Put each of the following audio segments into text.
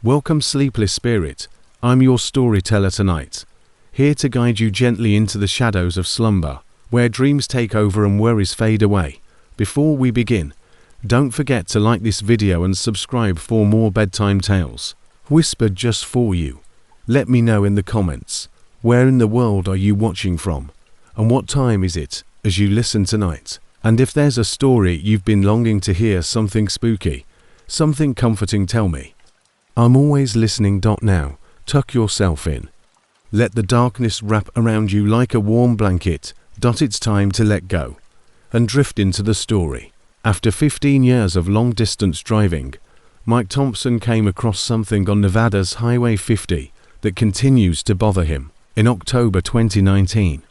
Welcome, sleepless spirit. I'm your storyteller tonight, here to guide you gently into the shadows of slumber, where dreams take over and worries fade away. Before we begin, don't forget to like this video and subscribe for more bedtime tales, whispered just for you. Let me know in the comments, where in the world are you watching from, and what time is it as you listen tonight? And if there's a story you've been longing to hear, something spooky, something comforting, tell me. I'm always listening. Now, tuck yourself in. Let the darkness wrap around you like a warm blanket. It's time to let go and drift into the story. After 15 years of long-distance driving, Mike Thompson came across something on Nevada's Highway 50 that continues to bother him. In October 2019,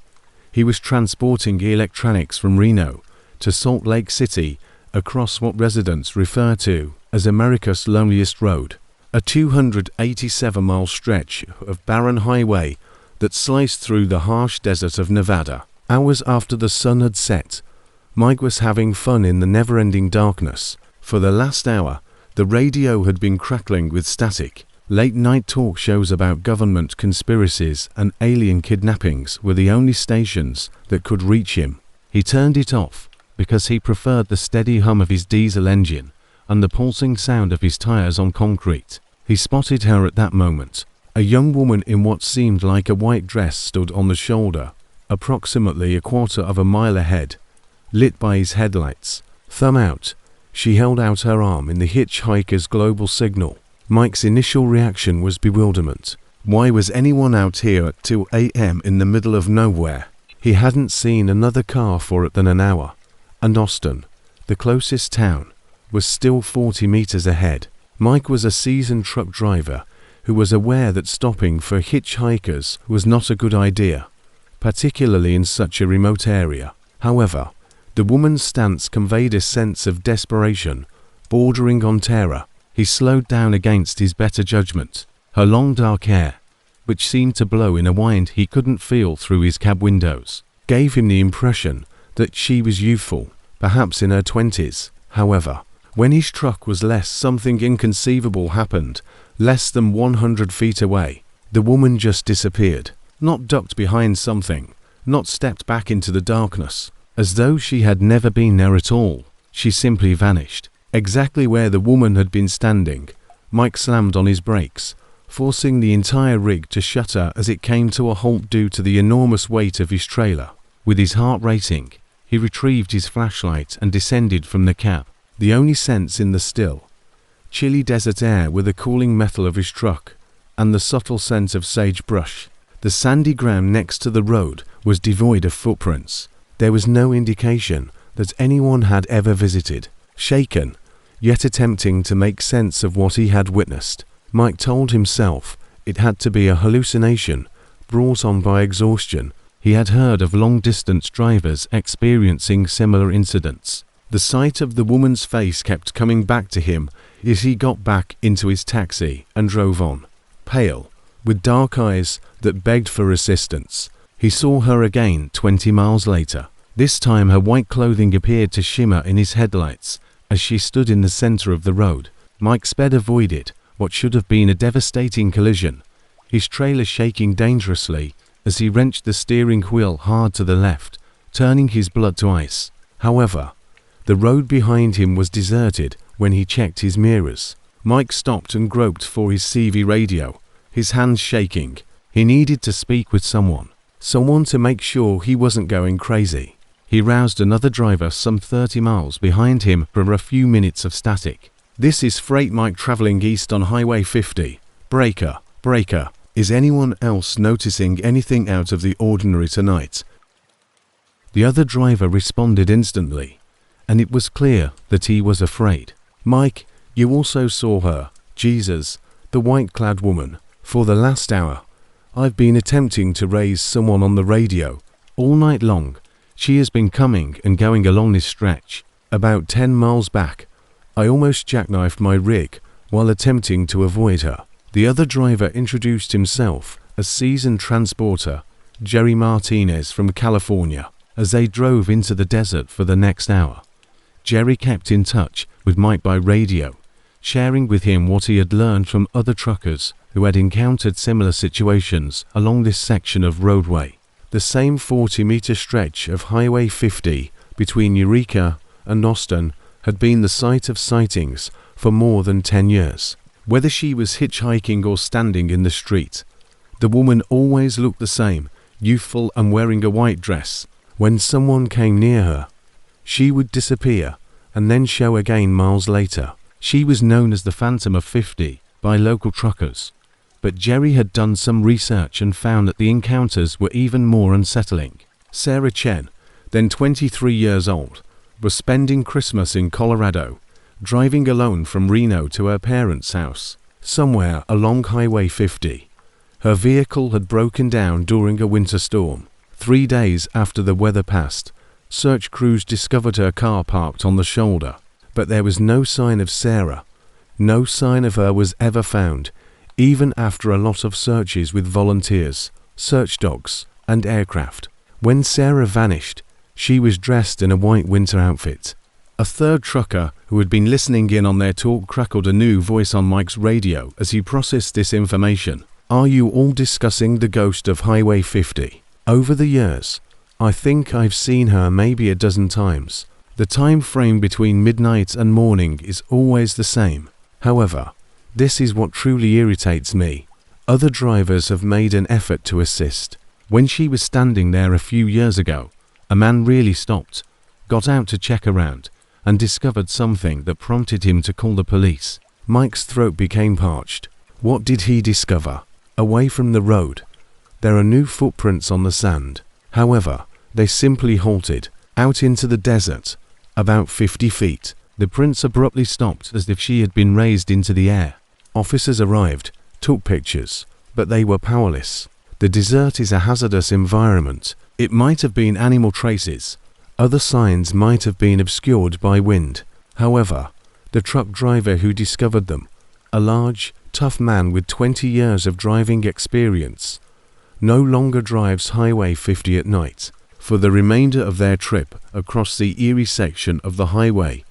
he was transporting electronics from Reno to Salt Lake City across what residents refer to as America's loneliest road, a 287-mile stretch of barren highway that sliced through the harsh desert of Nevada. Hours after the sun had set, Mike was having fun in the never-ending darkness. For the last hour, the radio had been crackling with static. Late-night talk shows about government conspiracies and alien kidnappings were the only stations that could reach him. He turned it off because he preferred the steady hum of his diesel engine and the pulsing sound of his tires on concrete. He spotted her at that moment. A young woman in what seemed like a white dress stood on the shoulder, approximately a quarter of a mile ahead, lit by his headlights. Thumb out, she held out her arm in the hitchhikers' global signal. Mike's initial reaction was bewilderment. Why was anyone out here at 2 a.m. in the middle of nowhere? He hadn't seen another car for it than an hour, and Austin, the closest town, was still 40 meters ahead. Mike was a seasoned truck driver who was aware that stopping for hitchhikers was not a good idea, particularly in such a remote area. However, the woman's stance conveyed a sense of desperation, bordering on terror. He slowed down against his better judgment. Her long dark hair, which seemed to blow in a wind he couldn't feel through his cab windows, gave him the impression that she was youthful, perhaps in her 20s. However, when his truck was something inconceivable happened. Less than 100 feet away, the woman just disappeared. Not ducked behind something, not stepped back into the darkness, as though she had never been there at all. She simply vanished. Exactly where the woman had been standing, Mike slammed on his brakes, forcing the entire rig to shudder as it came to a halt due to the enormous weight of his trailer. With his heart racing, he retrieved his flashlight and descended from the cab. The only sense in the still, chilly desert air with the cooling metal of his truck and the subtle scent of sagebrush. The sandy ground next to the road was devoid of footprints. There was no indication that anyone had ever visited. Shaken, yet attempting to make sense of what he had witnessed, Mike told himself it had to be a hallucination brought on by exhaustion. He had heard of long-distance drivers experiencing similar incidents. The sight of the woman's face kept coming back to him as he got back into his taxi and drove on. Pale, with dark eyes that begged for assistance, he saw her again 20 miles later. This time her white clothing appeared to shimmer in his headlights as she stood in the center of the road. Mike sped avoided what should have been a devastating collision, his trailer shaking dangerously as he wrenched the steering wheel hard to the left, turning his blood to ice. However, the road behind him was deserted when he checked his mirrors. Mike stopped and groped for his CV radio, his hands shaking. He needed to speak with someone to make sure he wasn't going crazy. He roused another driver some 30 miles behind him for a few minutes of static. "This is Freight Mike traveling east on Highway 50. Breaker, breaker. Is anyone else noticing anything out of the ordinary tonight?" The other driver responded instantly, and it was clear that he was afraid. "Mike, you also saw her, Jesus, the white-clad woman. For the last hour, I've been attempting to raise someone on the radio. All night long, she has been coming and going along this stretch. About 10 miles back, I almost jackknifed my rig while attempting to avoid her." The other driver introduced himself as seasoned transporter Jerry Martinez from California. As they drove into the desert for the next hour, Jerry kept in touch with Mike by radio, sharing with him what he had learned from other truckers who had encountered similar situations along this section of roadway. The same 40-meter stretch of Highway 50 between Eureka and Austin had been the site of sightings for more than 10 years. Whether she was hitchhiking or standing in the street, the woman always looked the same, youthful and wearing a white dress. When someone came near her, she would disappear and then show again miles later. She was known as the Phantom of 50 by local truckers, but Jerry had done some research and found that the encounters were even more unsettling. Sarah Chen, then 23 years old, was spending Christmas in Colorado, driving alone from Reno to her parents' house, somewhere along Highway 50. Her vehicle had broken down during a winter storm. 3 days after the weather passed, search crews discovered her car parked on the shoulder, but there was no sign of Sarah. No sign of her was ever found, even after a lot of searches with volunteers, search dogs, and aircraft. When Sarah vanished, she was dressed in a white winter outfit. A third trucker who had been listening in on their talk crackled a new voice on Mike's radio as he processed this information. "Are you all discussing the ghost of Highway 50? Over the years, I think I've seen her maybe a dozen times. The time frame between midnight and morning is always the same. However, this is what truly irritates me. Other drivers have made an effort to assist. When she was standing there a few years ago, a man really stopped, got out to check around, and discovered something that prompted him to call the police." Mike's throat became parched. What did he discover? Away from the road, there are new footprints on the sand. However, they simply halted, out into the desert, about 50 feet. The prints abruptly stopped as if she had been raised into the air. Officers arrived, took pictures, but they were powerless. The desert is a hazardous environment. It might have been animal traces. Other signs might have been obscured by wind. However, the truck driver who discovered them, a large, tough man with 20 years of driving experience, no longer drives Highway 50 at night. For the remainder of their trip across the Erie section of the highway,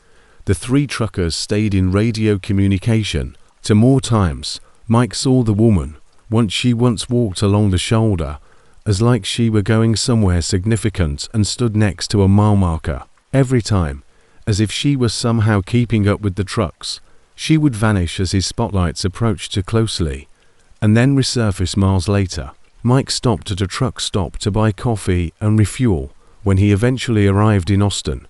the three truckers stayed in radio communication. To more times, Mike saw the woman, once she walked along the shoulder, as like she were going somewhere significant and stood next to a mile marker. Every time, as if she was somehow keeping up with the trucks, she would vanish as his spotlights approached too closely, and then resurface miles later. Mike stopped at a truck stop to buy coffee and refuel when he eventually arrived in Austin,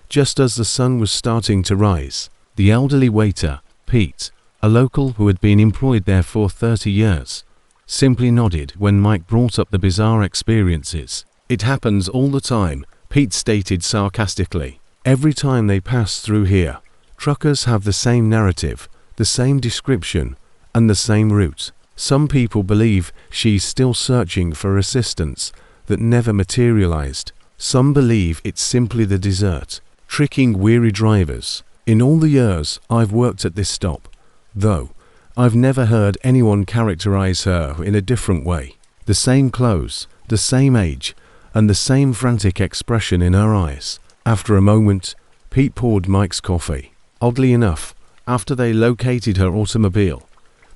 just as the sun was starting to rise. The elderly waiter, Pete, a local who had been employed there for 30 years, simply nodded when Mike brought up the bizarre experiences. "It happens all the time," Pete stated sarcastically. "Every time they pass through here, truckers have the same narrative, the same description, and the same route. Some people believe she's still searching for assistance that never materialized. Some believe it's simply the desert, tricking weary drivers. In all the years I've worked at this stop, though, I've never heard anyone characterize her in a different way. The same clothes, the same age, and the same frantic expression in her eyes." After a moment, Pete poured Mike's coffee. Oddly enough, after they located her automobile,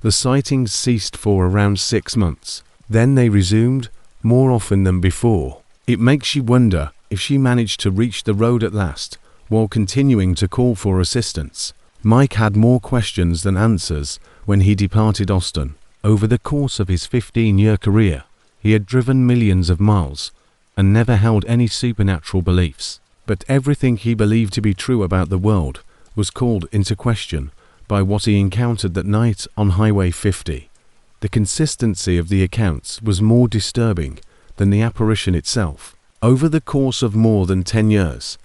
the sightings ceased for around 6 months. Then they resumed, more often than before. It makes you wonder if she managed to reach the road at last, while continuing to call for assistance. Mike had more questions than answers when he departed Austin. Over the course of his 15-year career, he had driven millions of miles and never held any supernatural beliefs. But everything he believed to be true about the world was called into question by what he encountered that night on Highway 50. The consistency of the accounts was more disturbing than the apparition itself. Over the course of more than 10 years,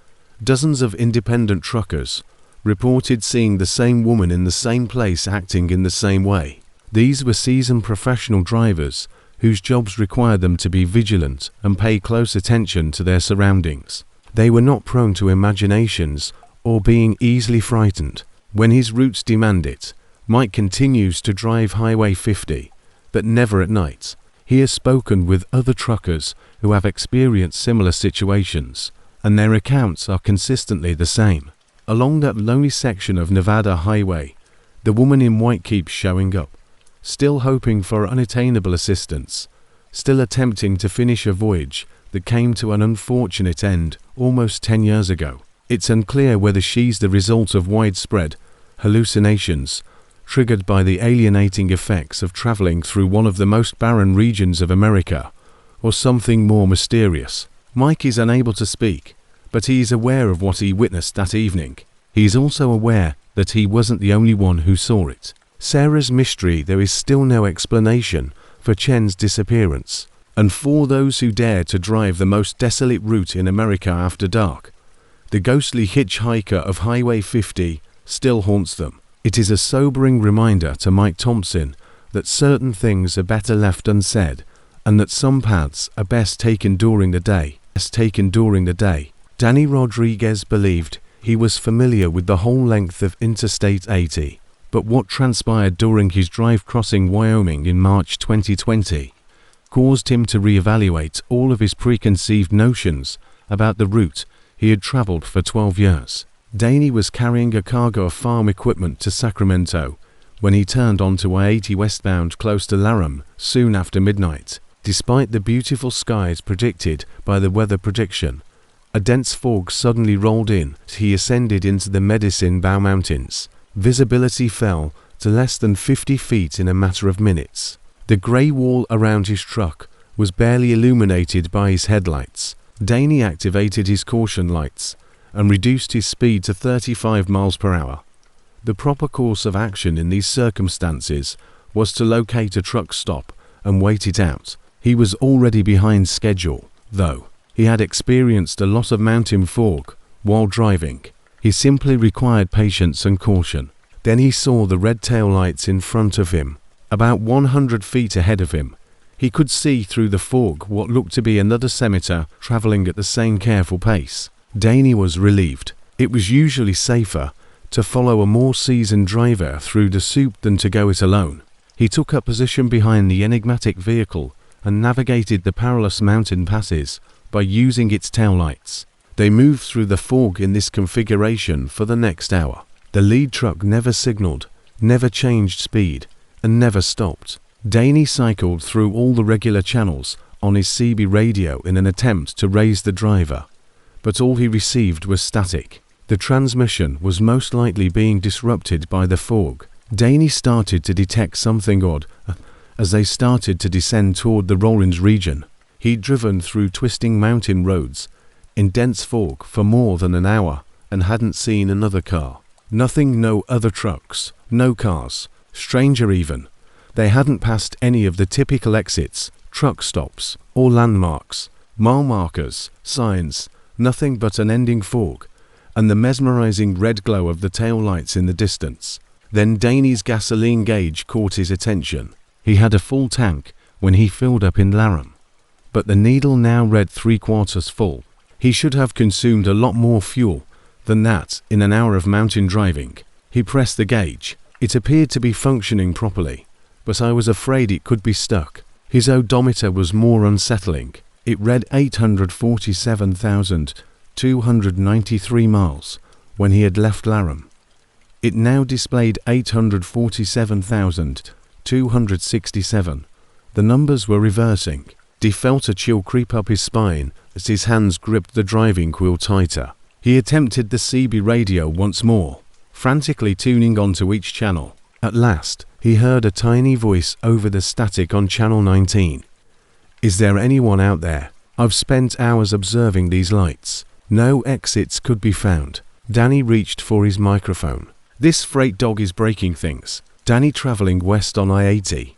dozens of independent truckers reported seeing the same woman in the same place acting in the same way. These were seasoned professional drivers whose jobs required them to be vigilant and pay close attention to their surroundings. They were not prone to imaginations or being easily frightened. When his routes demand it, Mike continues to drive Highway 50, but never at night. He has spoken with other truckers who have experienced similar situations, and their accounts are consistently the same. Along that lonely section of Nevada Highway, The woman in white keeps showing up, still hoping for unattainable assistance, still attempting to finish a voyage that came to an unfortunate end almost 10 years ago. It's unclear whether she's the result of widespread hallucinations triggered by the alienating effects of traveling through one of the most barren regions of America, or something more mysterious. Mike is unable to speak, but he is aware of what he witnessed that evening. He is also aware that he wasn't the only one who saw it. Sarah's mystery: there is still no explanation for Chen's disappearance, and for those who dare to drive the most desolate route in America after dark, the ghostly hitchhiker of Highway 50 still haunts them. It is a sobering reminder to Mike Thompson that certain things are better left unsaid, and that some paths are best taken during the day. Danny Rodriguez believed he was familiar with the whole length of Interstate 80, but what transpired during his drive crossing Wyoming in March 2020 caused him to reevaluate all of his preconceived notions about the route he had traveled for 12 years. Danny was carrying a cargo of farm equipment to Sacramento when he turned onto I-80 westbound close to Laram soon after midnight. Despite the beautiful skies predicted by the weather prediction, a dense fog suddenly rolled in as he ascended into the Medicine Bow Mountains. Visibility fell to less than 50 feet in a matter of minutes. The grey wall around his truck was barely illuminated by his headlights. Danny activated his caution lights and reduced his speed to 35 miles per hour. The proper course of action in these circumstances was to locate a truck stop and wait it out. He was already behind schedule, though. He had experienced a lot of mountain fog while driving. He simply required patience and caution. Then he saw the red tail lights in front of him, about 100 feet ahead of him. He could see through the fog what looked to be another scimitar traveling at the same careful pace. Danny was relieved. It was usually safer to follow a more seasoned driver through the soup than to go it alone. He took up position behind the enigmatic vehicle and navigated the perilous mountain passes by using its taillights. They moved through the fog in this configuration for the next hour. The lead truck never signaled, never changed speed, and never stopped. Danny cycled through all the regular channels on his CB radio in an attempt to raise the driver, but all he received was static. The transmission was most likely being disrupted by the fog. Danny started to detect something odd as they started to descend toward the Rollins region. He'd driven through twisting mountain roads in dense fog for more than an hour and hadn't seen another car. Nothing, no other trucks, no cars. Stranger even, they hadn't passed any of the typical exits, truck stops, or landmarks, mile markers, signs, nothing but an ending fog, and the mesmerizing red glow of the tail lights in the distance. Then Danny's gasoline gauge caught his attention. He had a full tank when he filled up in Laram, but the needle now read 3/4 full. He should have consumed a lot more fuel than that in an hour of mountain driving. He pressed the gauge. It appeared to be functioning properly, but I was afraid it could be stuck. His odometer was more unsettling. It read 847,293 miles when he had left Laram. It now displayed 847,267. The numbers were reversing. He felt a chill creep up his spine as his hands gripped the driving wheel tighter. He attempted the CB radio once more, frantically tuning onto each channel. At last, he heard a tiny voice over the static on channel 19. "Is there anyone out there? I've spent hours observing these lights. No exits could be found." Danny reached for his microphone. "This freight dog is breaking things. Danny traveling west on I-80.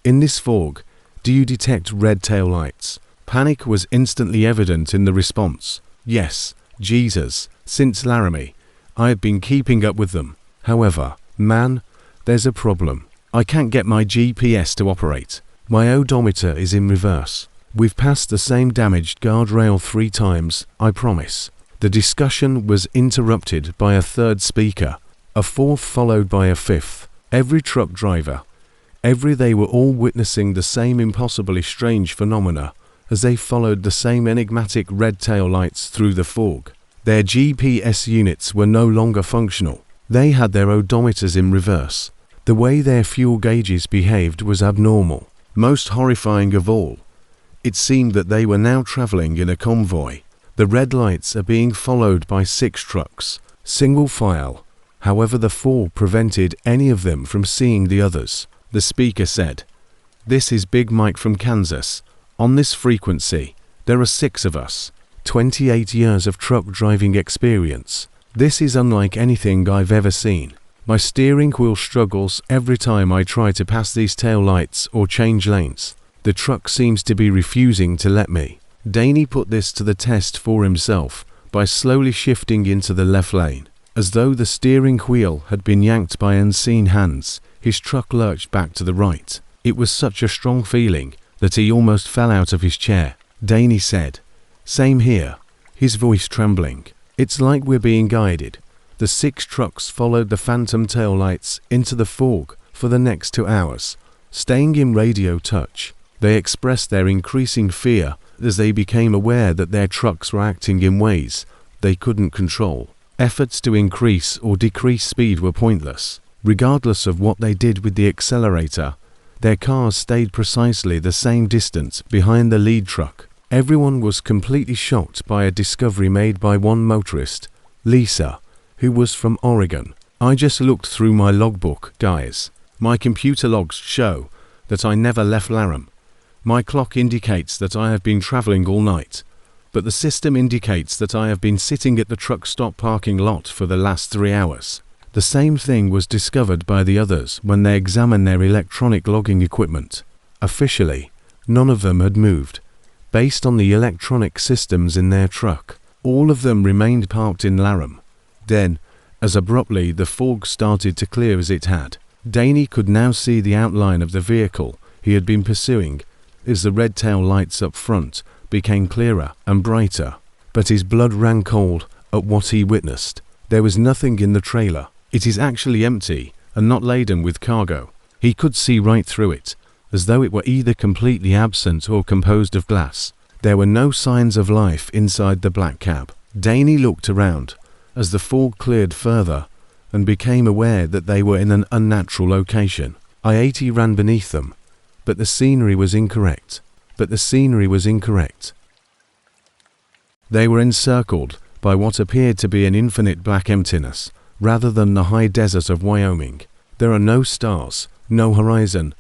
In this fog, do you detect red tail lights?" Panic was instantly evident in the response. "Yes, Jesus, since Laramie, I have been keeping up with them. However, man, there's a problem. I can't get my GPS to operate. My odometer is in reverse. We've passed the same damaged guardrail 3 times, I promise." The discussion was interrupted by a third speaker, a fourth followed by a fifth. Every truck driver, they were all witnessing the same impossibly strange phenomena as they followed the same enigmatic red tail lights through the fog. Their GPS units were no longer functional. They had their odometers in reverse. The way their fuel gauges behaved was abnormal. Most horrifying of all, it seemed that they were now traveling in a convoy. The red lights are being followed by 6 trucks, single file. However, the fog prevented any of them from seeing the others. The speaker said, "This is Big Mike from Kansas. On this frequency, there are 6 of us. 28 years of truck driving experience. This is unlike anything I've ever seen. My steering wheel struggles every time I try to pass these tail lights or change lanes. The truck seems to be refusing to let me." Danny put this to the test for himself by slowly shifting into the left lane. As though the steering wheel had been yanked by unseen hands, his truck lurched back to the right. It was such a strong feeling that he almost fell out of his chair. Danny said, "Same here," his voice trembling. "It's like we're being guided." The 6 trucks followed the phantom taillights into the fog for the next 2 hours, staying in radio touch. They expressed their increasing fear as they became aware that their trucks were acting in ways they couldn't control. Efforts to increase or decrease speed were pointless. Regardless of what they did with the accelerator, their cars stayed precisely the same distance behind the lead truck. Everyone was completely shocked by a discovery made by one motorist, Lisa, who was from Oregon. "I just looked through my logbook, guys. My computer logs show that I never left Laram. My clock indicates that I have been traveling all night, but the system indicates that I have been sitting at the truck stop parking lot for the last 3 hours." The same thing was discovered by the others when they examined their electronic logging equipment. Officially, none of them had moved. Based on the electronic systems in their truck, all of them remained parked in Laram. Then, as abruptly the fog started to clear as it had, Danny could now see the outline of the vehicle he had been pursuing as the red tail lights up front became clearer and brighter. But his blood ran cold at what he witnessed. There was nothing in the trailer. It is actually empty and not laden with cargo. He could see right through it, as though it were either completely absent or composed of glass. There were no signs of life inside the black cab. Danny looked around as the fog cleared further and became aware that they were in an unnatural location. I-80 ran beneath them, but the scenery was incorrect. They were encircled by what appeared to be an infinite black emptiness, rather than the high desert of Wyoming. There are no stars, no horizon,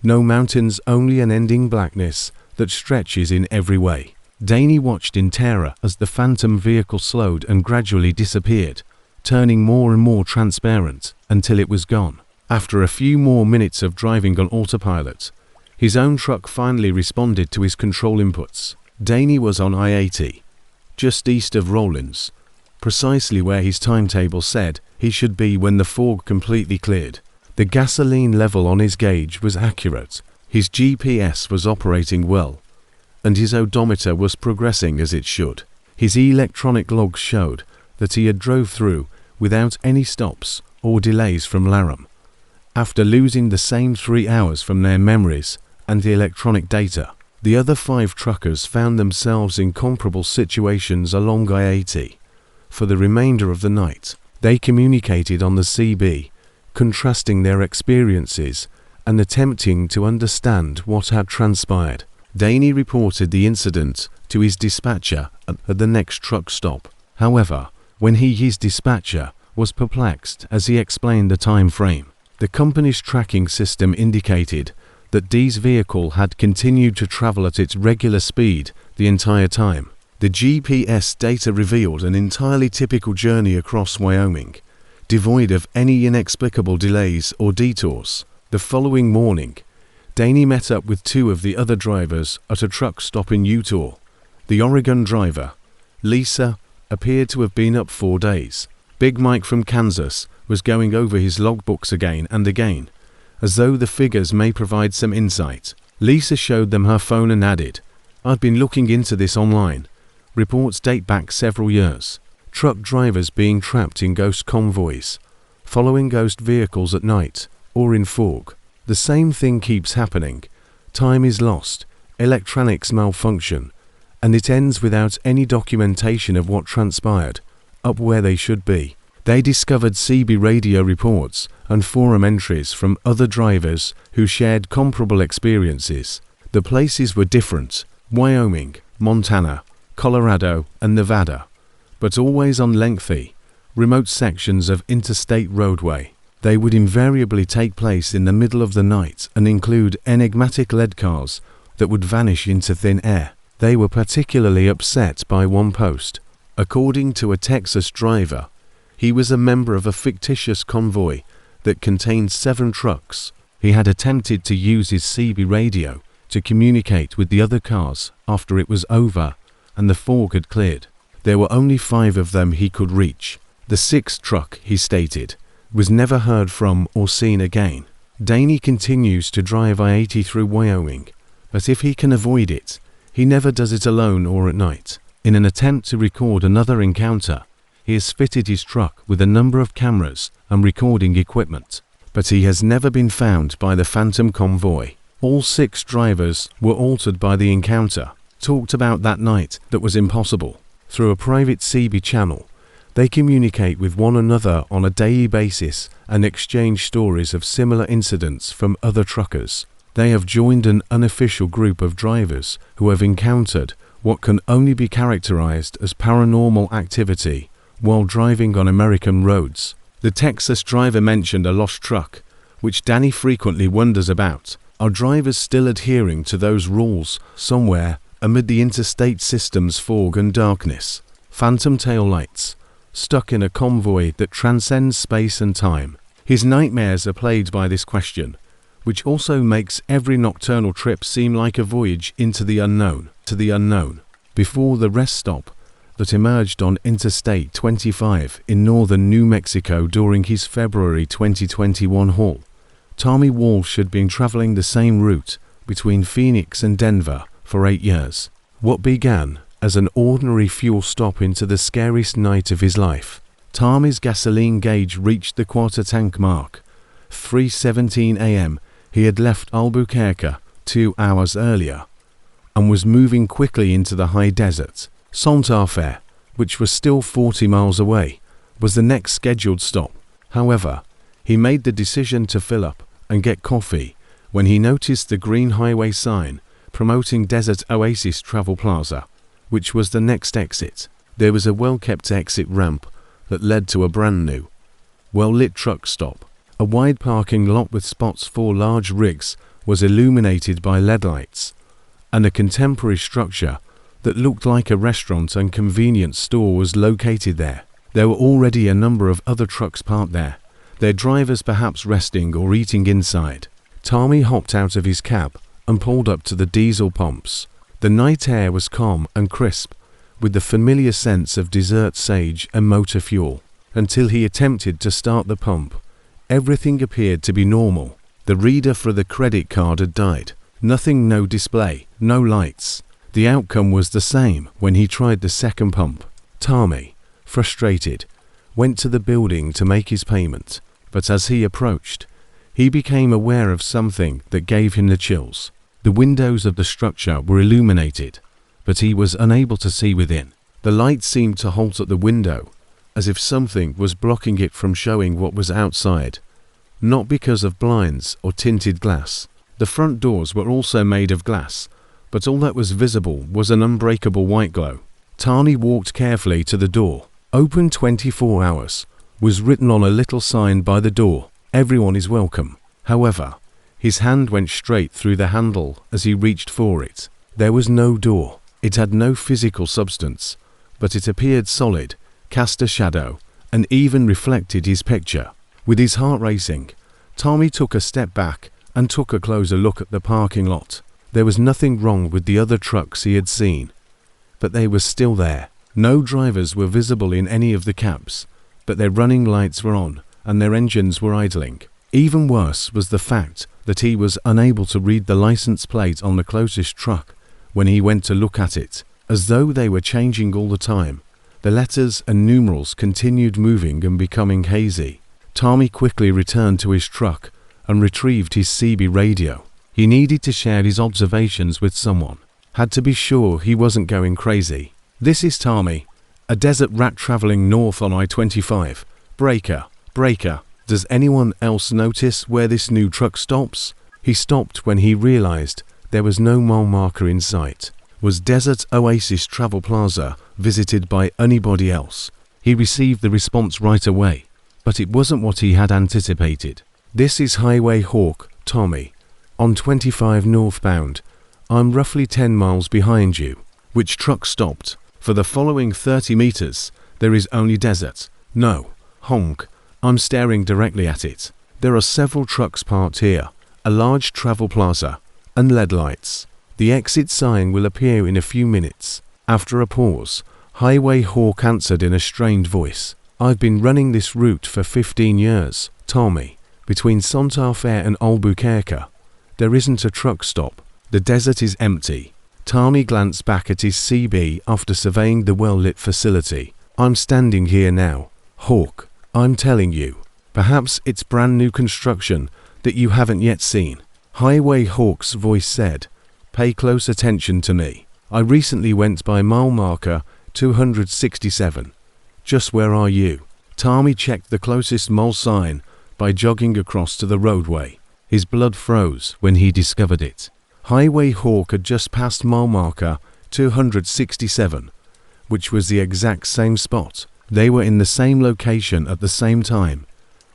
no mountains, only an ending blackness that stretches in every way. Danny watched in terror as the phantom vehicle slowed and gradually disappeared, turning more and more transparent until it was gone. After a few more minutes of driving on autopilot, his own truck finally responded to his control inputs. Danny was on I-80, just east of Rollins, precisely where his timetable said he should be when the fog completely cleared. The gasoline level on his gauge was accurate, his GPS was operating well, and his odometer was progressing as it should. His electronic logs showed that he had drove through without any stops or delays from Laram. After losing the same 3 hours from their memories and the electronic data, the other 5 truckers found themselves in comparable situations along I-80. For the remainder of the night, they communicated on the CB, contrasting their experiences and attempting to understand what had transpired. Danny reported the incident to his dispatcher at the next truck stop. However, when his dispatcher was perplexed as he explained the time frame. The company's tracking system indicated that D's vehicle had continued to travel at its regular speed the entire time. The GPS data revealed an entirely typical journey across Wyoming, devoid of any inexplicable delays or detours. The following morning, Danny met up with 2 of the other drivers at a truck stop in Utah. The Oregon driver, Lisa, appeared to have been up 4 days. Big Mike from Kansas was going over his logbooks again and again, as though the figures may provide some insight. Lisa showed them her phone and added, "I've been looking into this online. Reports date back several years. Truck drivers being trapped in ghost convoys, following ghost vehicles at night, or in fog. The same thing keeps happening. Time is lost, electronics malfunction, and it ends without any documentation of what transpired, up where they should be. They discovered CB radio reports and forum entries from other drivers who shared comparable experiences. The places were different: Wyoming, Montana, Colorado, and Nevada, but always on lengthy, remote sections of interstate roadway. They would invariably take place in the middle of the night and include enigmatic lead cars that would vanish into thin air. They were particularly upset by one post. According to a Texas driver, he was a member of a fictitious convoy that contained 7 trucks. He had attempted to use his CB radio to communicate with the other cars after it was over and the fog had cleared. There were only 5 of them he could reach. The 6th truck, he stated, was never heard from or seen again. Danny continues to drive I-80 through Wyoming, but if he can avoid it, he never does it alone or at night. In an attempt to record another encounter, he has fitted his truck with a number of cameras and recording equipment, but he has never been found by the Phantom convoy. All 6 drivers were altered by the encounter, talked about that night that was impossible. Through a private CB channel, they communicate with one another on a daily basis and exchange stories of similar incidents from other truckers. They have joined an unofficial group of drivers who have encountered what can only be characterized as paranormal activity while driving on American roads. The Texas driver mentioned a lost truck, which Danny frequently wonders about. Are drivers still adhering to those rules somewhere amid the interstate system's fog and darkness? Phantom tail lights, stuck in a convoy that transcends space and time. His nightmares are plagued by this question, which also makes every nocturnal trip seem like a voyage into the unknown. Before the rest stop that emerged on Interstate 25 in northern New Mexico during his February 2021 haul, Tommy Walsh had been traveling the same route between Phoenix and Denver for 8 years. What began as an ordinary fuel stop into the scariest night of his life. Tommy's gasoline gauge reached the quarter tank mark. 3:17 a.m. he had left Albuquerque 2 hours earlier and was moving quickly into the high desert. Santa Fe, which was still 40 miles away, was the next scheduled stop. However, he made the decision to fill up and get coffee when he noticed the green highway sign promoting Desert Oasis Travel Plaza, which was the next exit. There was a well-kept exit ramp that led to a brand new, well-lit truck stop. A wide parking lot with spots for large rigs was illuminated by LED lights, and a contemporary structure that looked like a restaurant and convenience store was located there. There were already a number of other trucks parked there, their drivers perhaps resting or eating inside. Tommy hopped out of his cab and pulled up to the diesel pumps. The night air was calm and crisp, with the familiar sense of desert sage and motor fuel. Until he attempted to start the pump, everything appeared to be normal. The reader for the credit card had died. Nothing, no display, no lights. The outcome was the same when he tried the second pump. Tommy, frustrated, went to the building to make his payment, but as he approached, he became aware of something that gave him the chills. The windows of the structure were illuminated, but he was unable to see within. The light seemed to halt at the window, as if something was blocking it from showing what was outside, not because of blinds or tinted glass. The front doors were also made of glass, but all that was visible was an unbreakable white glow. Tani walked carefully to the door. "Open 24 hours" was written on a little sign by the door. "Everyone is welcome." However, his hand went straight through the handle as he reached for it. There was no door. It had no physical substance, but it appeared solid, cast a shadow, and even reflected his picture. With his heart racing, Tommy took a step back and took a closer look at the parking lot. There was nothing wrong with the other trucks he had seen, but they were still there. No drivers were visible in any of the cabs, but their running lights were on and their engines were idling. Even worse was the fact that he was unable to read the license plate on the closest truck when he went to look at it. As though they were changing all the time, the letters and numerals continued moving and becoming hazy. Tommy quickly returned to his truck and retrieved his CB radio. He needed to share his observations with someone. Had to be sure he wasn't going crazy. "This is Tommy, a desert rat traveling north on I-25, Breaker, breaker. Does anyone else notice where this new truck stops? He stopped when he realized there was no mile marker in sight. Was Desert Oasis Travel Plaza visited by anybody else? He received the response right away, but it wasn't what he had anticipated. This is Highway Hawk, Tommy. On 25 northbound. I'm roughly 10 miles behind you. Which truck stopped? For the following 30 meters, there is only desert. No. Honk. I'm staring directly at it. There are several trucks parked here, a large travel plaza, and LED lights. The exit sign will appear in a few minutes. After a pause, Highway Hawk answered in a strained voice. I've been running this route for 15 years, Tommy. Between Santa Fe and Albuquerque, there isn't a truck stop. The desert is empty. Tommy glanced back at his CB after surveying the well-lit facility. I'm standing here now. Hawk, I'm telling you. Perhaps it's brand new construction that you haven't yet seen. Highway Hawk's voice said, pay close attention to me. I recently went by mile marker 267. Just where are you? Tommy checked the closest mole sign by jogging across to the roadway. His blood froze when he discovered it. Highway Hawk had just passed mile marker 267, which was the exact same spot. They were in the same location at the same time,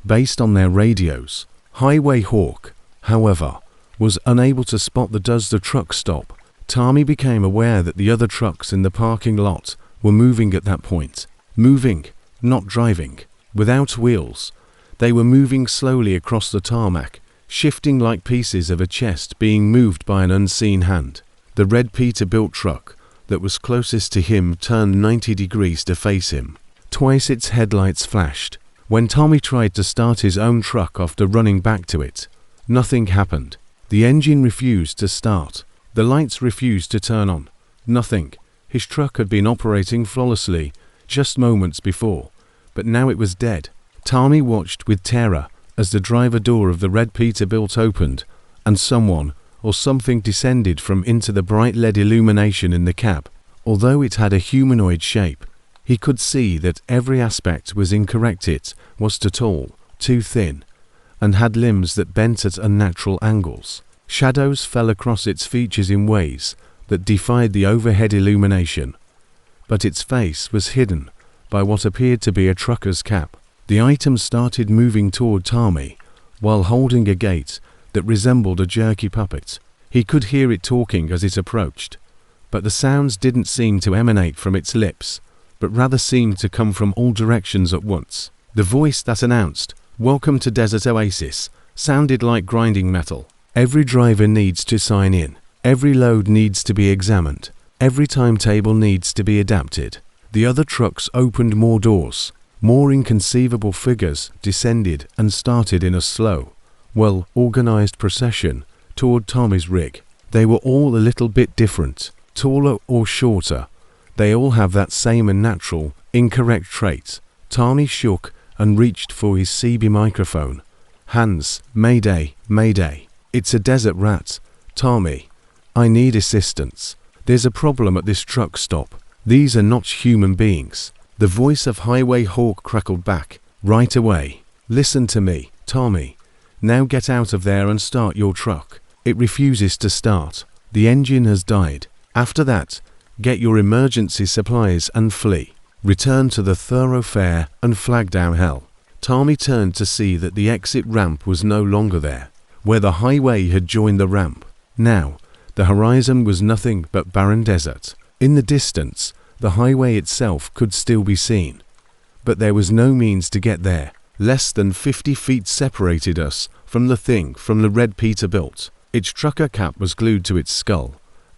based on their radios. Highway Hawk, however, was unable to spot the truck stop. Tommy became aware that the other trucks in the parking lot were moving at that point. Moving, not driving. Without wheels. They were moving slowly across the tarmac, shifting like pieces of a chest being moved by an unseen hand. The red Peterbilt truck that was closest to him turned 90 degrees to face him. Twice its headlights flashed. When Tommy tried to start his own truck after running back to it, nothing happened. The engine refused to start. The lights refused to turn on. Nothing. His truck had been operating flawlessly just moments before, but now it was dead. Tommy watched with terror as the driver door of the red Peterbilt opened and someone or something descended from into the bright LED illumination in the cab. Although it had a humanoid shape, he could see that every aspect was incorrect. It was too tall, too thin, and had limbs that bent at unnatural angles. Shadows fell across its features in ways that defied the overhead illumination, but its face was hidden by what appeared to be a trucker's cap. The item started moving toward Tommy while holding a gait that resembled a jerky puppet. He could hear it talking as it approached, but the sounds didn't seem to emanate from its lips, but rather seemed to come from all directions at once. The voice that announced, "Welcome to Desert Oasis," sounded like grinding metal. Every driver needs to sign in. Every load needs to be examined. Every timetable needs to be adapted. The other trucks opened more doors. More inconceivable figures descended and started in a slow, well-organized procession toward Tommy's rig. They were all a little bit different, taller or shorter. They all have that same unnatural, incorrect trait. Tommy shook and reached for his CB microphone. Hands, mayday, mayday. It's a desert rat. Tommy, I need assistance. There's a problem at this truck stop. These are not human beings. The voice of Highway Hawk crackled back. Right away. Listen to me, Tommy. Now get out of there and start your truck. It refuses to start. The engine has died. After that, get your emergency supplies and flee. Return to the thoroughfare and flag down hell. Tommy turned to see that the exit ramp was no longer there, where the highway had joined the ramp. Now, the horizon was nothing but barren desert. In the distance, the highway itself could still be seen, but there was no means to get there. Less than 50 feet separated us from the red Peterbilt. Its trucker cap was glued to its skull,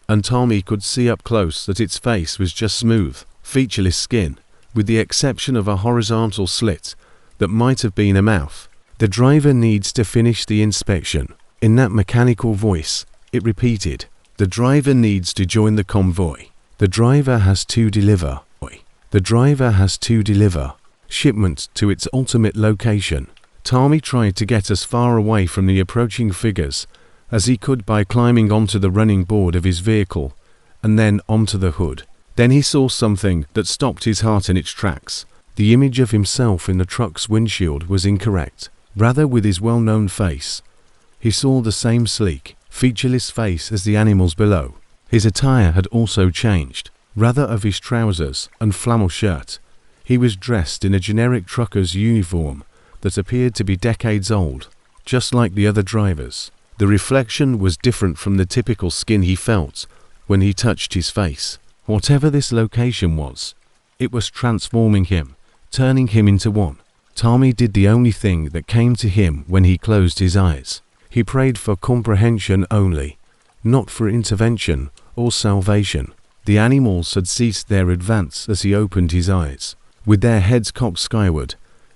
and Tommy could see up close that its face was just smooth, featureless skin, with the exception of a horizontal slit that might have been a mouth. The driver needs to finish the inspection. In that mechanical voice, it repeated, the driver needs to join the convoy. The driver has to deliver. The driver has to deliver. Shipment to its ultimate location. Tommy tried to get as far away from the approaching figures as he could by climbing onto the running board of his vehicle and then onto the hood. Then he saw something that stopped his heart in its tracks. The image of himself in the truck's windshield was incorrect. Rather, with his well-known face, he saw the same sleek, featureless face as the animals below. His attire had also changed. Rather of his trousers and flannel shirt, he was dressed in a generic trucker's uniform that appeared to be decades old, just like the other drivers. The reflection was different from the typical skin he felt when he touched his face. Whatever this location was, it was transforming him, turning him into one. Tommy did the only thing that came to him when he closed his eyes. He prayed for comprehension only, not for intervention or salvation. The animals had ceased their advance as he opened his eyes. With their heads cocked skyward,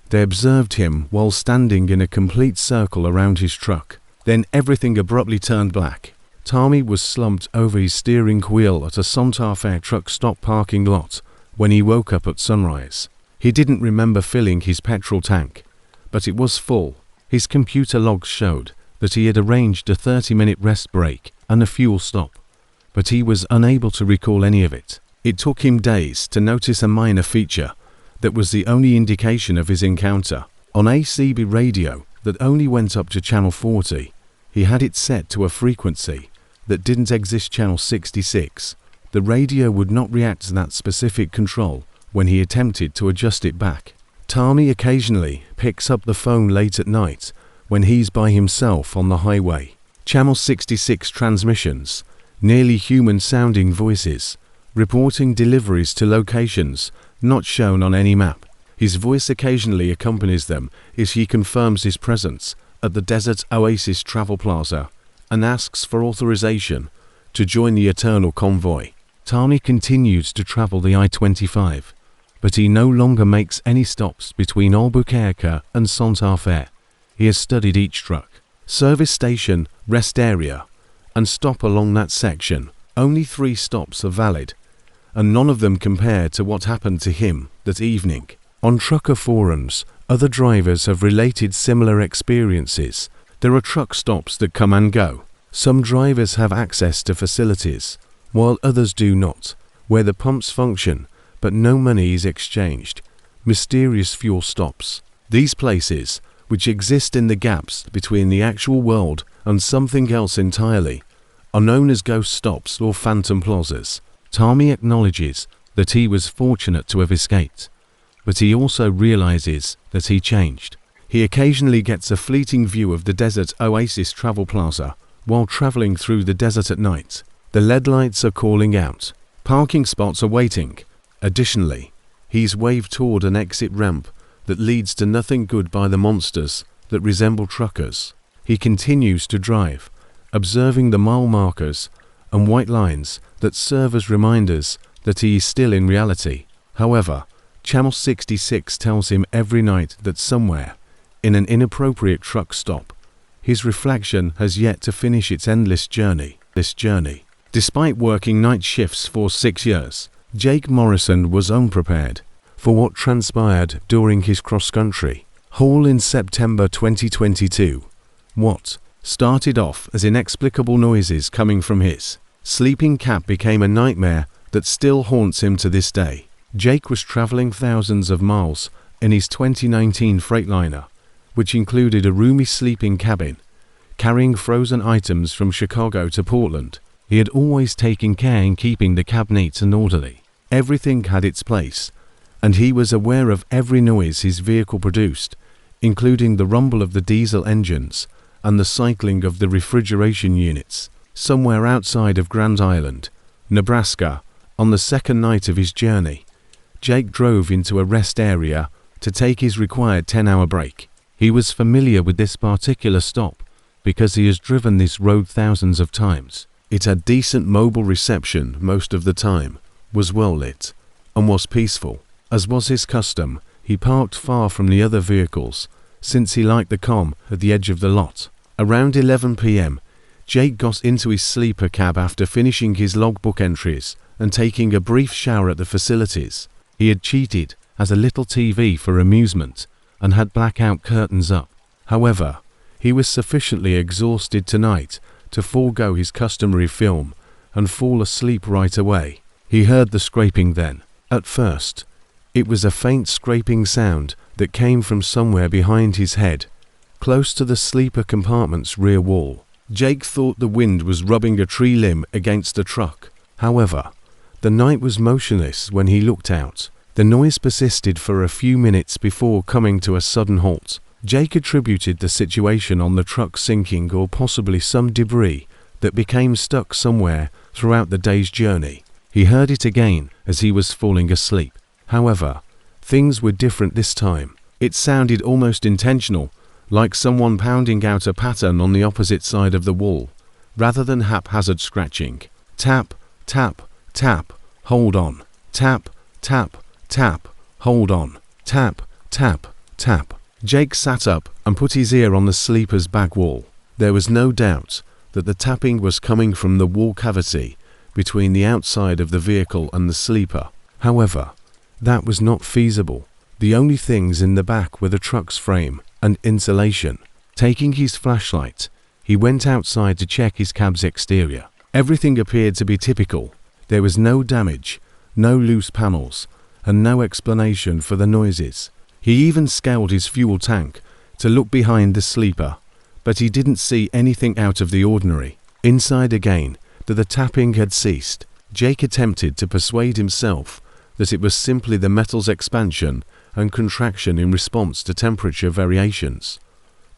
they observed him while standing in a complete circle around his truck. Then everything abruptly turned black. Tommy was slumped over his steering wheel at a Santa Fe truck stop parking lot when he woke up at sunrise. He didn't remember filling his petrol tank, but it was full. His computer logs showed that he had arranged a 30-minute rest break and a fuel stop, but he was unable to recall any of it. It took him days to notice a minor feature that was the only indication of his encounter. On a CB radio that only went up to channel 40, he had it set to a frequency that didn't exist, channel 66. The radio would not react to that specific control when he attempted to adjust it back. Tommy occasionally picks up the phone late at night when he's by himself on the highway. Channel 66 transmissions, nearly human-sounding voices, reporting deliveries to locations not shown on any map. His voice occasionally accompanies them as he confirms his presence at the Desert Oasis Travel Plaza and asks for authorization to join the Eternal Convoy. Tommy continues to travel the I-25, but he no longer makes any stops between Albuquerque and Santa Fe. He has studied each truck, service station, rest area, and stop along that section. Only 3 stops are valid, and none of them compare to what happened to him that evening. On trucker forums, other drivers have related similar experiences. There are truck stops that come and go. Some drivers have access to facilities, while others do not, where the pumps function, but no money is exchanged. Mysterious fuel stops. These places, which exist in the gaps between the actual world and something else entirely, are known as ghost stops or phantom plazas. Tommy acknowledges that he was fortunate to have escaped, but he also realizes that he changed. He occasionally gets a fleeting view of the Desert Oasis Travel Plaza while traveling through the desert at night. The LED lights are calling out. Parking spots are waiting. Additionally, he's waved toward an exit ramp that leads to nothing good by the monsters that resemble truckers. He continues to drive, observing the mile markers and white lines that serve as reminders that he is still in reality. However, Channel 66 tells him every night that somewhere, in an inappropriate truck stop, his reflection has yet to finish its endless journey. Despite working night shifts for 6 years, Jake Morrison was unprepared for what transpired during his cross-country haul in September 2022. What started off as inexplicable noises coming from his sleeping cab became a nightmare that still haunts him to this day. Jake was traveling thousands of miles in his 2019 Freightliner, which included a roomy sleeping cabin, carrying frozen items from Chicago to Portland. He had always taken care in keeping the cab neat and orderly. Everything had its place, and he was aware of every noise his vehicle produced, including the rumble of the diesel engines and the cycling of the refrigeration units. Somewhere outside of Grand Island, Nebraska, on the second night of his journey, Jake drove into a rest area to take his required 10-hour break. He was familiar with this particular stop because he has driven this road thousands of times. It had decent mobile reception most of the time, was well lit, and was peaceful. As was his custom, he parked far from the other vehicles, since he liked the calm at the edge of the lot. Around 11 p.m., Jake got into his sleeper cab after finishing his logbook entries and taking a brief shower at the facilities. He had cheated as a little TV for amusement and had blackout curtains up. However, he was sufficiently exhausted tonight to forego his customary film and fall asleep right away. He heard the scraping then. At first, It was a faint scraping sound that came from somewhere behind his head, close to the sleeper compartment's rear wall. Jake thought the wind was rubbing a tree limb against the truck. However, the night was motionless when he looked out. The noise persisted for a few minutes before coming to a sudden halt. Jake attributed the situation on the truck sinking or possibly some debris that became stuck somewhere throughout the day's journey. He heard it again as he was falling asleep. However, things were different this time. It sounded almost intentional, like someone pounding out a pattern on the opposite side of the wall, rather than haphazard scratching. Tap, tap, tap, hold on. Tap, tap, tap, hold on. Tap, tap, tap. Jake sat up and put his ear on the sleeper's back wall. There was no doubt that the tapping was coming from the wall cavity between the outside of the vehicle and the sleeper. However, that was not feasible. The only things in the back were the truck's frame and insulation. Taking his flashlight, he went outside to check his cab's exterior. Everything appeared to be typical. There was no damage, no loose panels, and no explanation for the noises. He even scaled his fuel tank to look behind the sleeper, but he didn't see anything out of the ordinary. Inside again, the tapping had ceased. Jake attempted to persuade himself that it was simply the metal's expansion and contraction in response to temperature variations,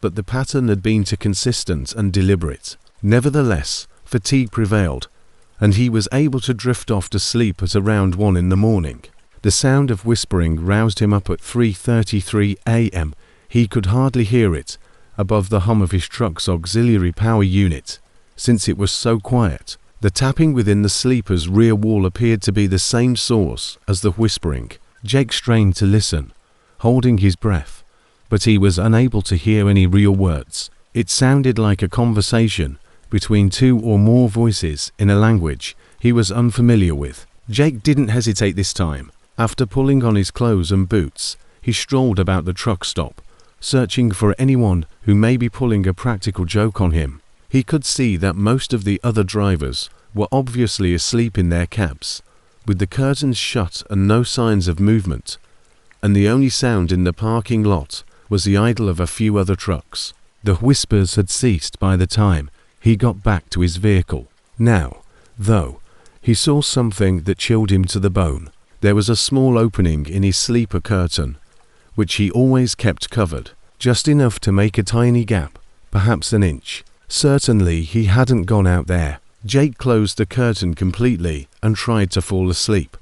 but the pattern had been too consistent and deliberate. Nevertheless, fatigue prevailed, and he was able to drift off to sleep at around 1 in the morning. The sound of whispering roused him up at 3:33 a.m. He could hardly hear it above the hum of his truck's auxiliary power unit, since it was so quiet. The tapping within the sleeper's rear wall appeared to be the same source as the whispering. Jake strained to listen, holding his breath, but he was unable to hear any real words. It sounded like a conversation between 2 or more voices in a language he was unfamiliar with. Jake didn't hesitate this time. After pulling on his clothes and boots, he strolled about the truck stop, searching for anyone who may be pulling a practical joke on him. He could see that most of the other drivers were obviously asleep in their cabs, with the curtains shut and no signs of movement, and the only sound in the parking lot was the idle of a few other trucks. The whispers had ceased by the time he got back to his vehicle. Now, though, he saw something that chilled him to the bone. There was a small opening in his sleeper curtain, which he always kept covered, just enough to make a tiny gap, perhaps an inch. Certainly he hadn't gone out there. Jake closed the curtain completely and tried to fall asleep,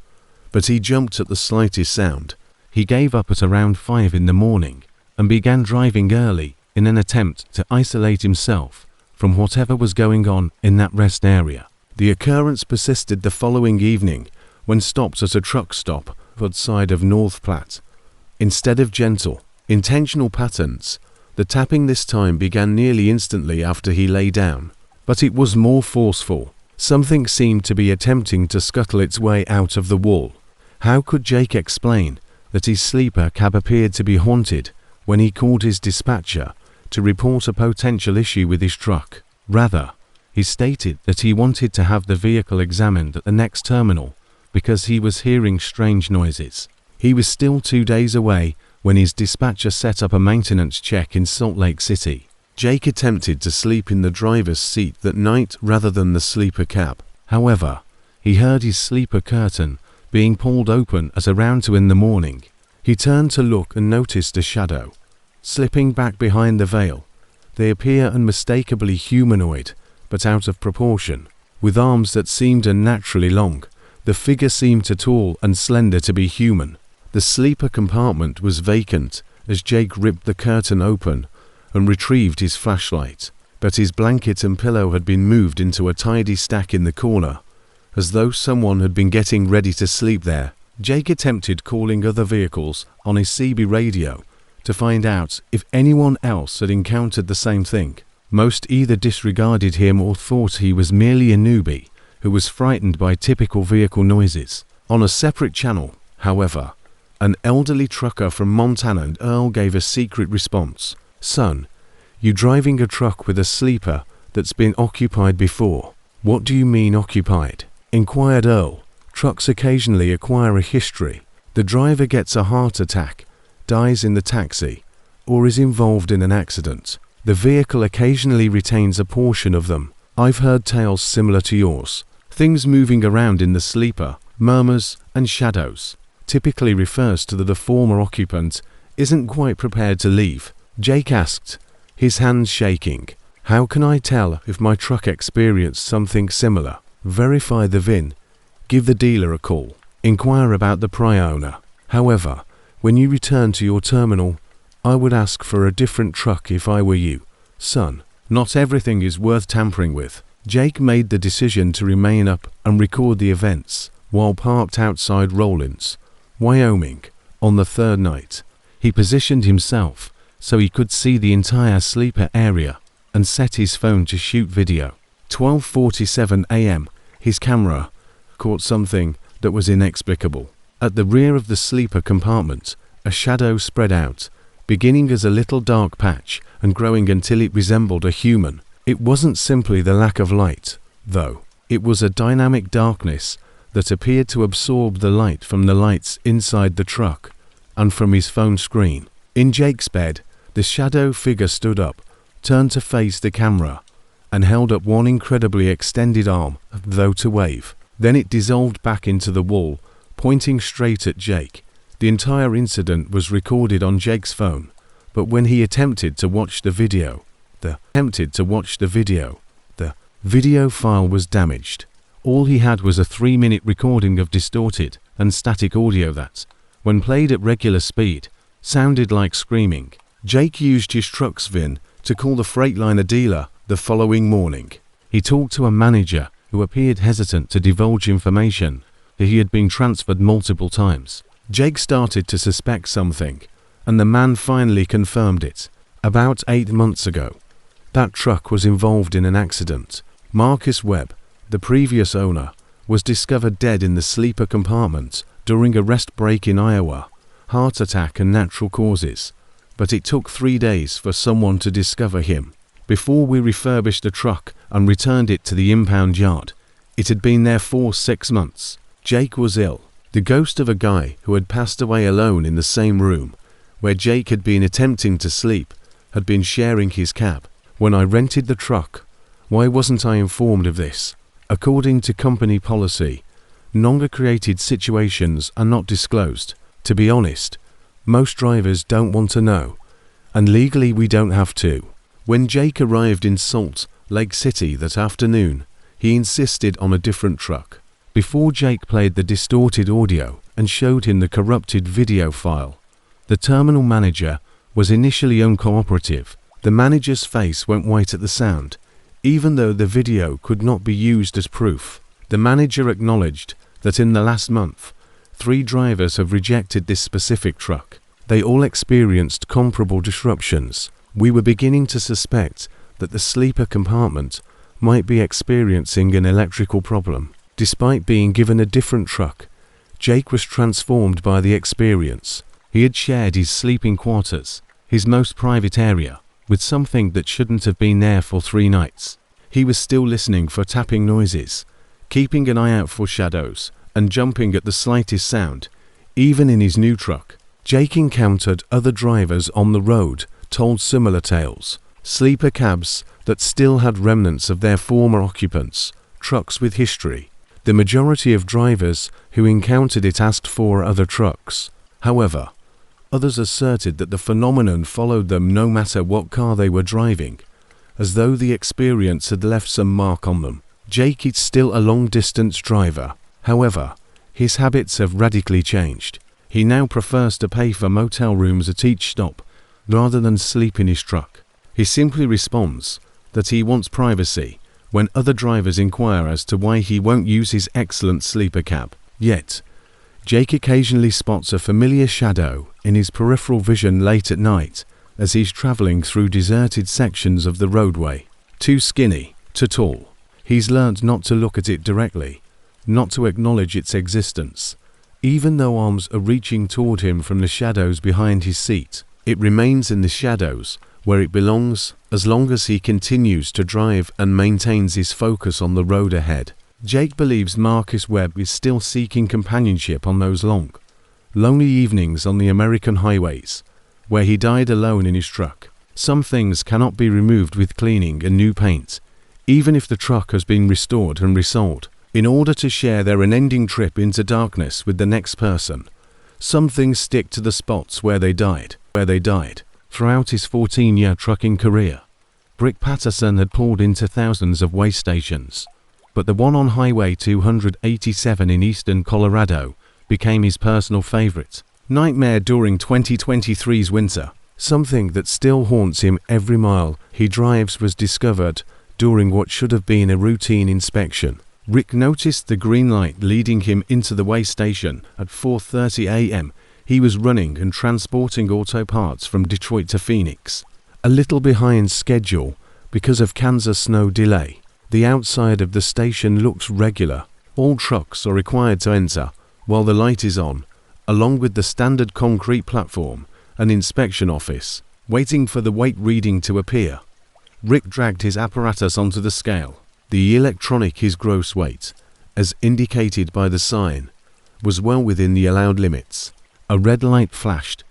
but he jumped at the slightest sound. He gave up at around 5 in the morning and began driving early in an attempt to isolate himself from whatever was going on in that rest area. The occurrence persisted the following evening when stopped at a truck stop outside of North Platte. Instead of gentle, intentional patterns, the tapping this time began nearly instantly after he lay down, but it was more forceful. Something seemed to be attempting to scuttle its way out of the wall. How could Jake explain that his sleeper cab appeared to be haunted when he called his dispatcher to report a potential issue with his truck? Rather, he stated that he wanted to have the vehicle examined at the next terminal because he was hearing strange noises. He was still 2 days away when his dispatcher set up a maintenance check in Salt Lake City. Jake attempted to sleep in the driver's seat that night rather than the sleeper cab. However, he heard his sleeper curtain being pulled open at around 2 in the morning. He turned to look and noticed a shadow slipping back behind the veil. They appear unmistakably humanoid, but out of proportion. With arms that seemed unnaturally long, the figure seemed too tall and slender to be human. The sleeper compartment was vacant as Jake ripped the curtain open and retrieved his flashlight, but his blanket and pillow had been moved into a tidy stack in the corner, as though someone had been getting ready to sleep there. Jake attempted calling other vehicles on his CB radio to find out if anyone else had encountered the same thing. Most either disregarded him or thought he was merely a newbie who was frightened by typical vehicle noises. On a separate channel, however, an elderly trucker from Montana and Earl gave a secret response. "Son, you driving a truck with a sleeper that's been occupied before?" "What do you mean occupied?" inquired Earl. Trucks occasionally acquire a history The driver gets a heart attack, dies in the taxi, or is involved in an accident. The vehicle occasionally retains a portion of them. I've heard tales similar to yours. Things moving around in the sleeper, murmurs, and shadows. Typically refers to the former occupant isn't quite prepared to leave. Jake asked, his hands shaking. How can I tell if my truck experienced something similar? Verify the VIN. Give the dealer a call. Inquire about the prior owner. However, when you return to your terminal, I would ask for a different truck if I were you, son. Not everything is worth tampering with. Jake made the decision to remain up and record the events while parked outside Rollins, Wyoming, on the third night. He positioned himself so he could see the entire sleeper area and set his phone to shoot video. 12:47 a.m. His camera caught something that was inexplicable. At the rear of the sleeper compartment, a shadow spread out, beginning as a little dark patch and growing until it resembled a human. It wasn't simply the lack of light, though. It was a dynamic darkness that appeared to absorb the light from the lights inside the truck and from his phone screen. In Jake's bed, the shadow figure stood up, turned to face the camera, and held up one incredibly extended arm, though to wave. Then it dissolved back into the wall, pointing straight at Jake. The entire incident was recorded on Jake's phone, but when he attempted to watch the video, the video file was damaged. All he had was a 3-minute recording of distorted and static audio that, when played at regular speed, sounded like screaming. Jake used his truck's VIN to call the Freightliner dealer the following morning. He talked to a manager who appeared hesitant to divulge information that he had been transferred multiple times. Jake started to suspect something, and the man finally confirmed it. About 8 months ago, that truck was involved in an accident. Marcus Webb, the previous owner, was discovered dead in the sleeper compartment during a rest break in Iowa. Heart attack and natural causes. But it took 3 days for someone to discover him. Before we refurbished the truck and returned it to the impound yard, it had been there for 6 months. Jake was ill. The ghost of a guy who had passed away alone in the same room where Jake had been attempting to sleep had been sharing his cab. When I rented the truck, why wasn't I informed of this? According to company policy, non-created situations are not disclosed. To be honest, most drivers don't want to know, and legally we don't have to. When Jake arrived in Salt Lake City that afternoon, he insisted on a different truck. Before Jake played the distorted audio and showed him the corrupted video file, the terminal manager was initially uncooperative. The manager's face went white at the sound, even though the video could not be used as proof. The manager acknowledged that in the last month, 3 drivers have rejected this specific truck. They all experienced comparable disruptions. We were beginning to suspect that the sleeper compartment might be experiencing an electrical problem. Despite being given a different truck, Jake was transformed by the experience. He had shared his sleeping quarters, his most private area, with something that shouldn't have been there for 3 nights. He was still listening for tapping noises, keeping an eye out for shadows, and jumping at the slightest sound, even in his new truck. Jake encountered other drivers on the road, told similar tales. Sleeper cabs that still had remnants of their former occupants, trucks with history. The majority of drivers who encountered it asked for other trucks. However, others asserted that the phenomenon followed them no matter what car they were driving, as though the experience had left some mark on them. Jake is still a long-distance driver. However, his habits have radically changed. He now prefers to pay for motel rooms at each stop rather than sleep in his truck. He simply responds that he wants privacy when other drivers inquire as to why he won't use his excellent sleeper cab. Yet, Jake occasionally spots a familiar shadow in his peripheral vision late at night as he's traveling through deserted sections of the roadway. Too skinny, too tall. He's learned not to look at it directly, not to acknowledge its existence. Even though arms are reaching toward him from the shadows behind his seat, it remains in the shadows where it belongs as long as he continues to drive and maintains his focus on the road ahead. Jake believes Marcus Webb is still seeking companionship on those long, lonely evenings on the American highways, where he died alone in his truck. Some things cannot be removed with cleaning and new paint, even if the truck has been restored and resold, in order to share their unending trip into darkness with the next person. Some things stick to the spots where they died. Throughout his 14-year trucking career, Rick Patterson had pulled into thousands of way stations, but the one on Highway 287 in eastern Colorado became his personal favorite nightmare during 2023's winter. Something that still haunts him every mile he drives was discovered during what should have been a routine inspection. Rick noticed the green light leading him into the way station at 4:30 a.m. He was running and transporting auto parts from Detroit to Phoenix, a little behind schedule because of Kansas snow delay. The outside of the station looks regular. All trucks are required to enter while the light is on, along with the standard concrete platform and inspection office, waiting for the weight reading to appear. Rick dragged his apparatus onto the scale. The electronic, his gross weight, as indicated by the sign, was well within the allowed limits. A red light flashed,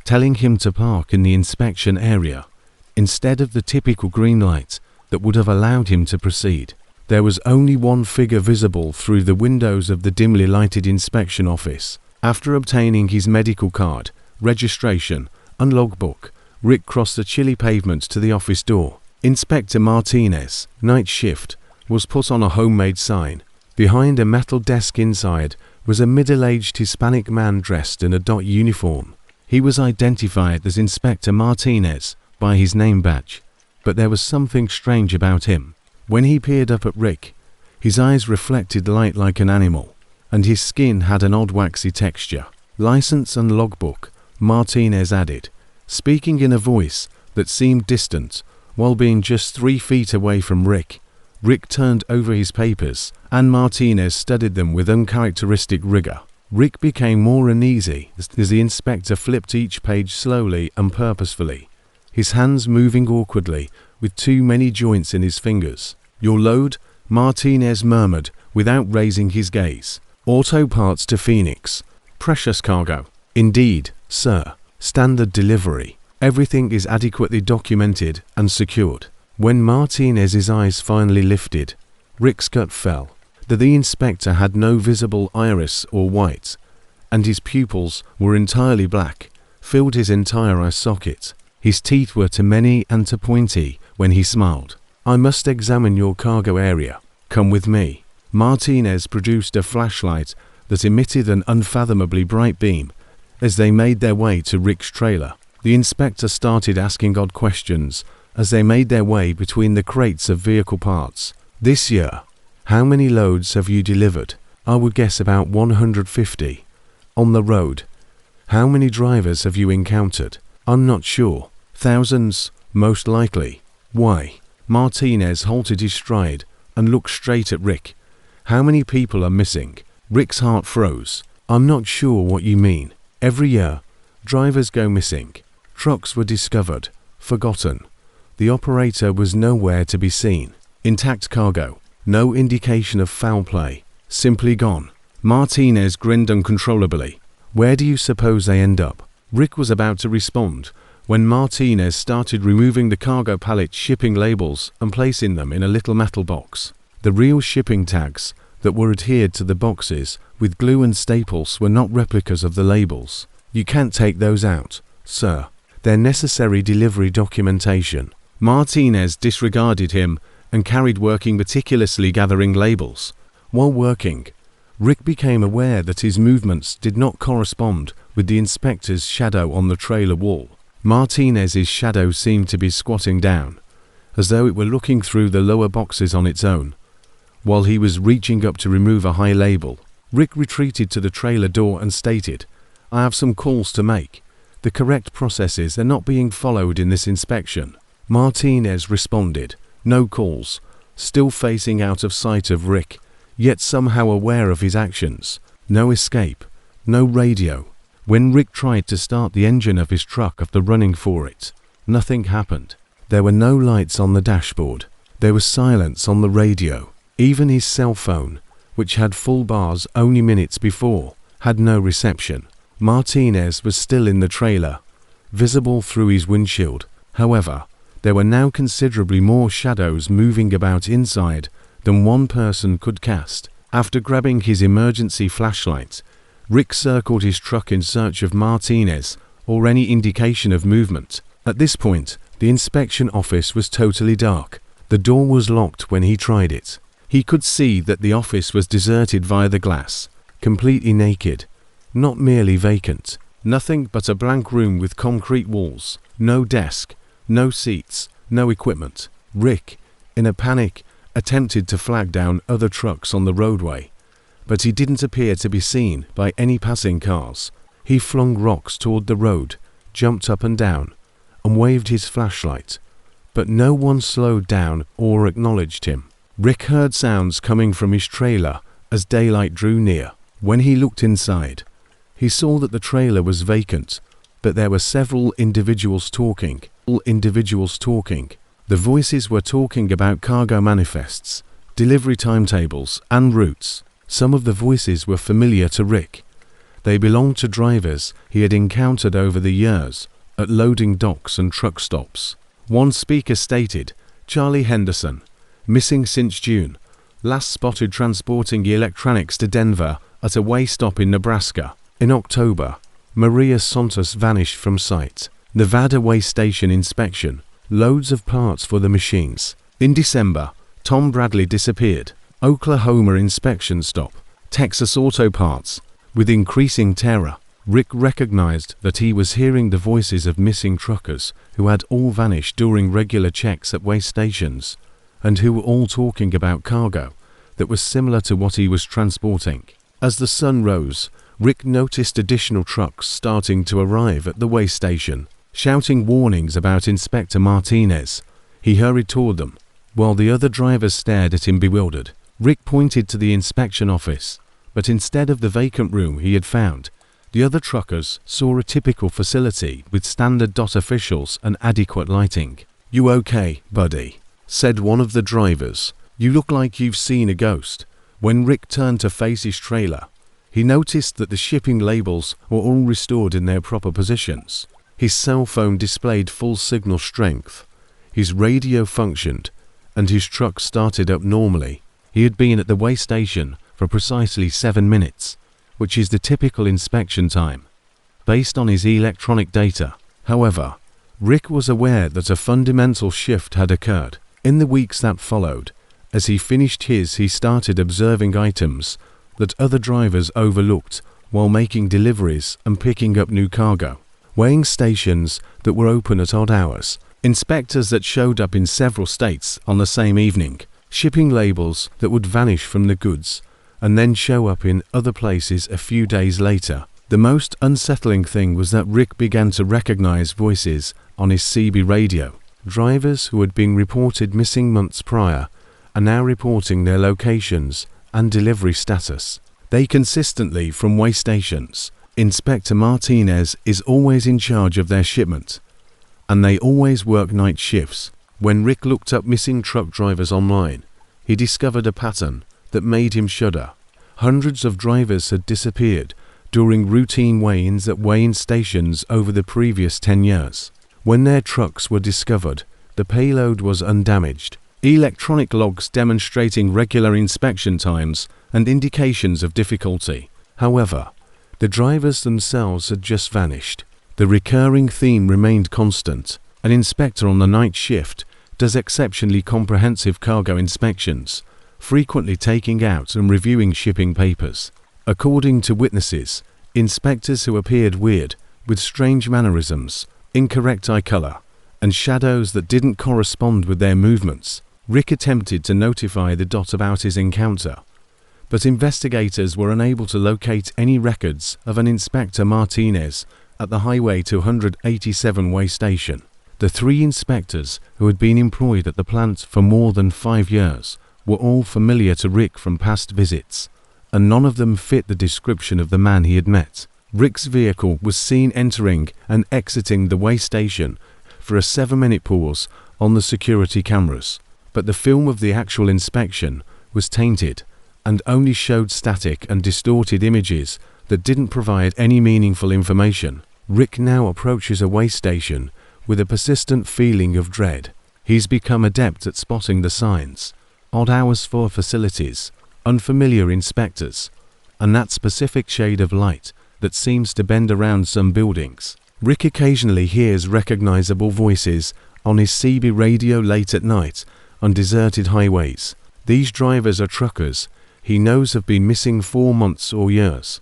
telling him to park in the inspection area, instead of the typical green light that would have allowed him to proceed. There was only one figure visible through the windows of the dimly lighted inspection office. After obtaining his medical card, registration, and logbook, Rick crossed the chilly pavement to the office door. Inspector Martinez, night shift, was put on a homemade sign. Behind a metal desk inside was a middle-aged Hispanic man dressed in a DOT uniform. He was identified as Inspector Martinez by his name badge, but there was something strange about him. When he peered up at Rick, his eyes reflected light like an animal, and his skin had an odd waxy texture. License and logbook, Martinez added, speaking in a voice that seemed distant while being just 3 feet away from Rick. Rick turned over his papers, and Martinez studied them with uncharacteristic rigor. Rick became more uneasy as the inspector flipped each page slowly and purposefully, his hands moving awkwardly with too many joints in his fingers. "Your load?" Martinez murmured without raising his gaze. "Auto parts to Phoenix. Precious cargo." "Indeed, sir. Standard delivery. Everything is adequately documented and secured." When Martinez's eyes finally lifted, Rick's gut fell. The inspector had no visible iris or white, and his pupils were entirely black, filled his entire eye socket. His teeth were too many and too pointy when he smiled. "I must examine your cargo area. Come with me." Martinez produced a flashlight that emitted an unfathomably bright beam as they made their way to Rick's trailer. The inspector started asking odd questions as they made their way between the crates of vehicle parts. "This year, how many loads have you delivered?" "I would guess about 150. "On the road, how many drivers have you encountered?" "I'm not sure." "Thousands, most likely." "Why?" Martinez halted his stride and looked straight at Rick. "How many people are missing?" Rick's heart froze. "I'm not sure what you mean." "Every year, drivers go missing. Trucks were discovered, forgotten. The operator was nowhere to be seen. Intact cargo, no indication of foul play, simply gone." Martinez grinned uncontrollably. "Where do you suppose they end up?" Rick was about to respond when Martinez started removing the cargo pallet shipping labels and placing them in a little metal box. The real shipping tags that were adhered to the boxes with glue and staples were not replicas of the labels. "You can't take those out, sir. They're necessary delivery documentation." Martinez disregarded him and carried working meticulously gathering labels. While working, Rick became aware that his movements did not correspond with the inspector's shadow on the trailer wall. Martinez's shadow seemed to be squatting down, as though it were looking through the lower boxes on its own, while he was reaching up to remove a high label. Rick retreated to the trailer door and stated, "I have some calls to make. The correct processes are not being followed in this inspection." Martinez responded, "No calls," still facing out of sight of Rick, yet somehow aware of his actions. No escape, no radio. When Rick tried to start the engine of his truck after running for it, nothing happened. There were no lights on the dashboard. There was silence on the radio. Even his cell phone, which had full bars only minutes before, had no reception. Martinez was still in the trailer, visible through his windshield. However, there were now considerably more shadows moving about inside than one person could cast. After grabbing his emergency flashlight, Rick circled his truck in search of Martinez or any indication of movement. At this point, the inspection office was totally dark. The door was locked when he tried it. He could see that the office was deserted via the glass, completely naked, not merely vacant. Nothing but a blank room with concrete walls, no desk, no seats, no equipment. Rick, in a panic, attempted to flag down other trucks on the roadway, but he didn't appear to be seen by any passing cars. He flung rocks toward the road, jumped up and down, and waved his flashlight, but no one slowed down or acknowledged him. Rick heard sounds coming from his trailer as daylight drew near. When he looked inside, he saw that the trailer was vacant, but there were several individuals talking. The voices were talking about cargo manifests, delivery timetables, and routes. Some of the voices were familiar to Rick. They belonged to drivers he had encountered over the years at loading docks and truck stops. One speaker stated, "Charlie Henderson, missing since June, last spotted transporting electronics to Denver at a way stop in Nebraska. In October, Maria Santos vanished from sight. Nevada way station inspection, loads of parts for the machines. In December, Tom Bradley disappeared. Oklahoma inspection stop, Texas auto parts." With increasing terror, Rick recognized that he was hearing the voices of missing truckers who had all vanished during regular checks at way stations, and who were all talking about cargo that was similar to what he was transporting. As the sun rose, Rick noticed additional trucks starting to arrive at the way station, shouting warnings about Inspector Martinez. He hurried toward them, while the other drivers stared at him bewildered. Rick pointed to the inspection office, but instead of the vacant room he had found, the other truckers saw a typical facility with standard DOT officials and adequate lighting. "You okay, buddy?" said one of the drivers. "You look like you've seen a ghost." When Rick turned to face his trailer, he noticed that the shipping labels were all restored in their proper positions. His cell phone displayed full signal strength, his radio functioned, and his truck started up normally. He had been at the way station for precisely 7 minutes, which is the typical inspection time, based on his electronic data. However, Rick was aware that a fundamental shift had occurred. In the weeks that followed, as he finished he started observing items that other drivers overlooked while making deliveries and picking up new cargo. Weighing stations that were open at odd hours, inspectors that showed up in several states on the same evening, shipping labels that would vanish from the goods and then show up in other places a few days later. The most unsettling thing was that Rick began to recognize voices on his CB radio. Drivers who had been reported missing months prior are now reporting their locations and delivery status. They consistently from way stations. Inspector Martinez is always in charge of their shipment, and they always work night shifts. When Rick looked up missing truck drivers online, he discovered a pattern that made him shudder. Hundreds of drivers had disappeared during routine weigh-ins at weigh-in stations over the previous 10 years. When their trucks were discovered, the payload was undamaged. Electronic logs demonstrating regular inspection times and indications of difficulty. However, the drivers themselves had just vanished. The recurring theme remained constant. An inspector on the night shift does exceptionally comprehensive cargo inspections, frequently taking out and reviewing shipping papers. According to witnesses, inspectors who appeared weird, with strange mannerisms, incorrect eye color, and shadows that didn't correspond with their movements. Rick attempted to notify the DOT about his encounter, but investigators were unable to locate any records of an Inspector Martinez at the Highway 287 way station. The 3 inspectors who had been employed at the plant for more than 5 years were all familiar to Rick from past visits, and none of them fit the description of the man he had met. Rick's vehicle was seen entering and exiting the way station for a 7-minute pause on the security cameras, but the film of the actual inspection was tainted and only showed static and distorted images that didn't provide any meaningful information. Rick now approaches a way station with a persistent feeling of dread. He's become adept at spotting the signs: odd hours for facilities, unfamiliar inspectors, and that specific shade of light that seems to bend around some buildings. Rick occasionally hears recognizable voices on his CB radio late at night on deserted highways. These drivers are truckers he knows have been missing for months or years,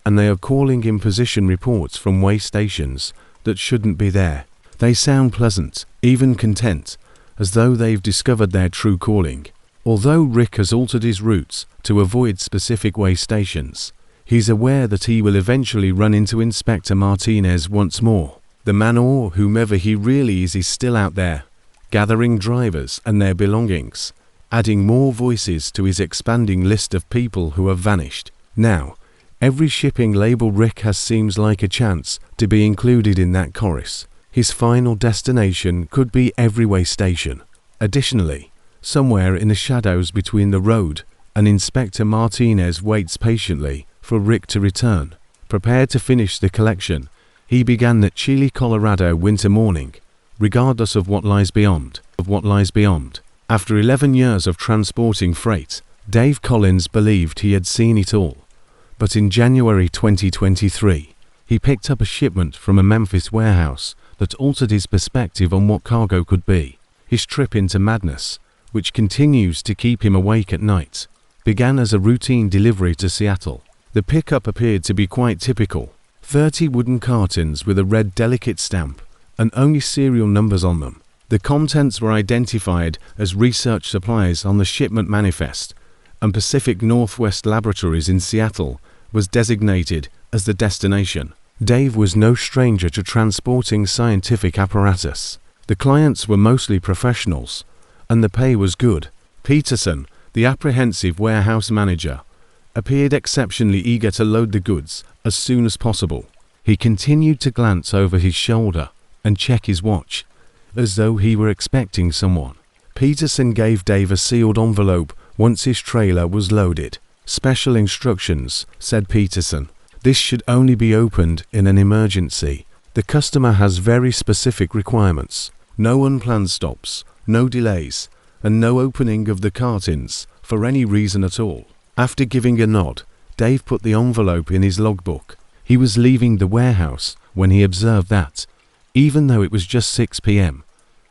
and they are calling in position reports from way stations that shouldn't be there. They sound pleasant, even content, as though they've discovered their true calling. Although Rick has altered his routes to avoid specific way stations, he's aware that he will eventually run into Inspector Martinez once more. The man, or whomever he really is still out there, gathering drivers and their belongings, adding more voices to his expanding list of people who have vanished. Now, every shipping label Rick has seems like a chance to be included in that chorus. His final destination could be every way station. Additionally, somewhere in the shadows between the road and Inspector Martinez waits patiently for Rick to return. Prepared to finish the collection, he began that chilly Colorado winter morning, regardless of what lies beyond. After 11 years of transporting freight, Dave Collins believed he had seen it all. But in January 2023, he picked up a shipment from a Memphis warehouse that altered his perspective on what cargo could be. His trip into madness, which continues to keep him awake at night, began as a routine delivery to Seattle. The pickup appeared to be quite typical: 30 wooden cartons with a red delicate stamp and only serial numbers on them. The contents were identified as research supplies on the shipment manifest, and Pacific Northwest Laboratories in Seattle was designated as the destination. Dave was no stranger to transporting scientific apparatus. The clients were mostly professionals, and the pay was good. Peterson, the apprehensive warehouse manager, appeared exceptionally eager to load the goods as soon as possible. He continued to glance over his shoulder and check his watch, as though he were expecting someone. Peterson gave Dave a sealed envelope once his trailer was loaded. "Special instructions," said Peterson. "This should only be opened in an emergency. The customer has very specific requirements. No unplanned stops, no delays, and no opening of the cartons for any reason at all." After giving a nod, Dave put the envelope in his logbook. He was leaving the warehouse when he observed that, even though it was just 6 p.m.,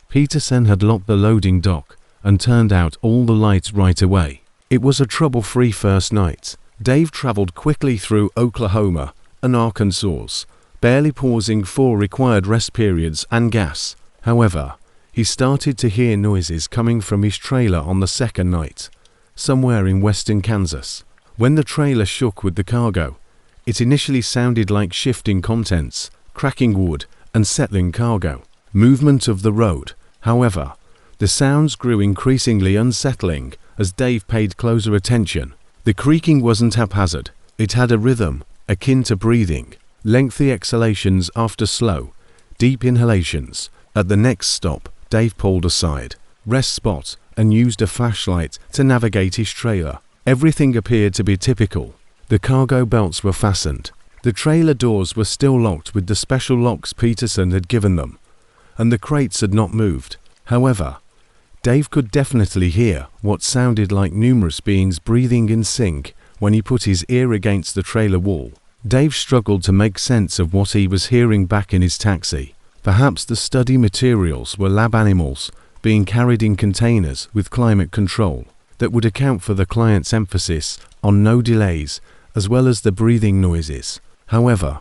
Peterson had locked the loading dock and turned out all the lights right away. It was a trouble-free first night. Dave traveled quickly through Oklahoma and Arkansas, barely pausing for required rest periods and gas. However, he started to hear noises coming from his trailer on the second night, somewhere in western Kansas. When the trailer shook with the cargo, it initially sounded like shifting contents, cracking wood, and settling cargo. Movement of the road. However, the sounds grew increasingly unsettling as Dave paid closer attention. The creaking wasn't haphazard. It had a rhythm, akin to breathing, lengthy exhalations after slow, deep inhalations. At the next stop, Dave pulled aside, rest spot, and used a flashlight to navigate his trailer. Everything appeared to be typical. The cargo belts were fastened. The trailer doors were still locked with the special locks Peterson had given them, and the crates had not moved. However, Dave could definitely hear what sounded like numerous beings breathing in sync when he put his ear against the trailer wall. Dave struggled to make sense of what he was hearing back in his taxi. Perhaps the study materials were lab animals being carried in containers with climate control that would account for the client's emphasis on no delays as well as the breathing noises. However,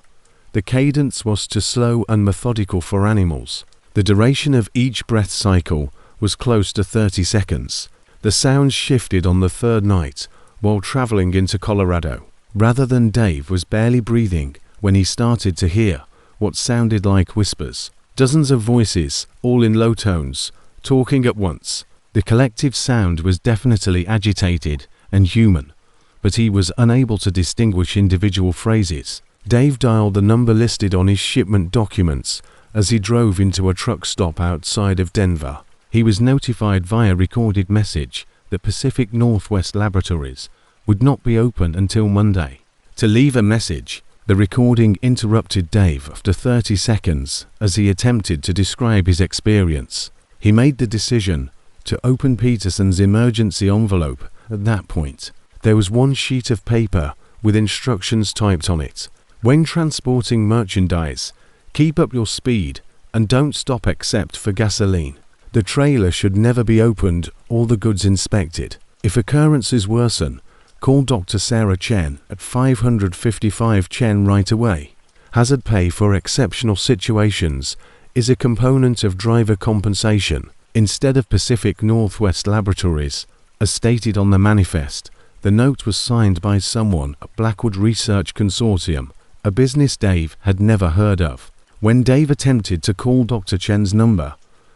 the cadence was too slow and methodical for animals. The duration of each breath cycle was close to 30 seconds. The sounds shifted on the third night while traveling into Colorado. Rather than Dave was barely breathing when he started to hear what sounded like whispers. Dozens of voices, all in low tones, talking at once. The collective sound was definitely agitated and human, but he was unable to distinguish individual phrases. Dave dialed the number listed on his shipment documents as he drove into a truck stop outside of Denver. He was notified via recorded message that Pacific Northwest Laboratories would not be open until Monday. to leave a message. The recording interrupted Dave after 30 seconds as he attempted to describe his experience. He made the decision to open Peterson's emergency envelope at that point. There was one sheet of paper with instructions typed on it. When transporting merchandise, keep up your speed and don't stop except for gasoline. The trailer should never be opened or the goods inspected. If occurrences worsen, call Dr. Sarah Chen at 555 Chen right away. Hazard pay for exceptional situations is a component of driver compensation. Instead of Pacific Northwest Laboratories, as stated on the manifest, the note was signed by someone at Blackwood Research Consortium, a business Dave had never heard of. When Dave attempted to call Dr. Chen's number,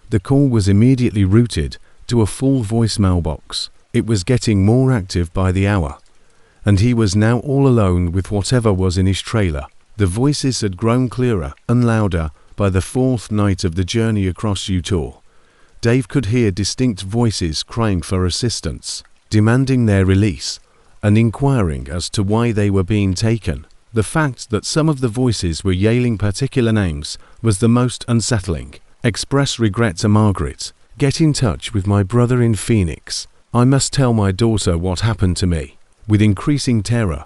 the call was immediately routed to a full voicemail box. It was getting more active by the hour, and he was now all alone with whatever was in his trailer. The voices had grown clearer and louder by the fourth night of the journey across Utah. Dave could hear distinct voices crying for assistance, demanding their release, and inquiring as to why they were being taken. The fact that some of the voices were yelling particular names was the most unsettling. Express regret to Margaret. Get in touch with my brother in Phoenix. I must tell my daughter what happened to me. With increasing terror,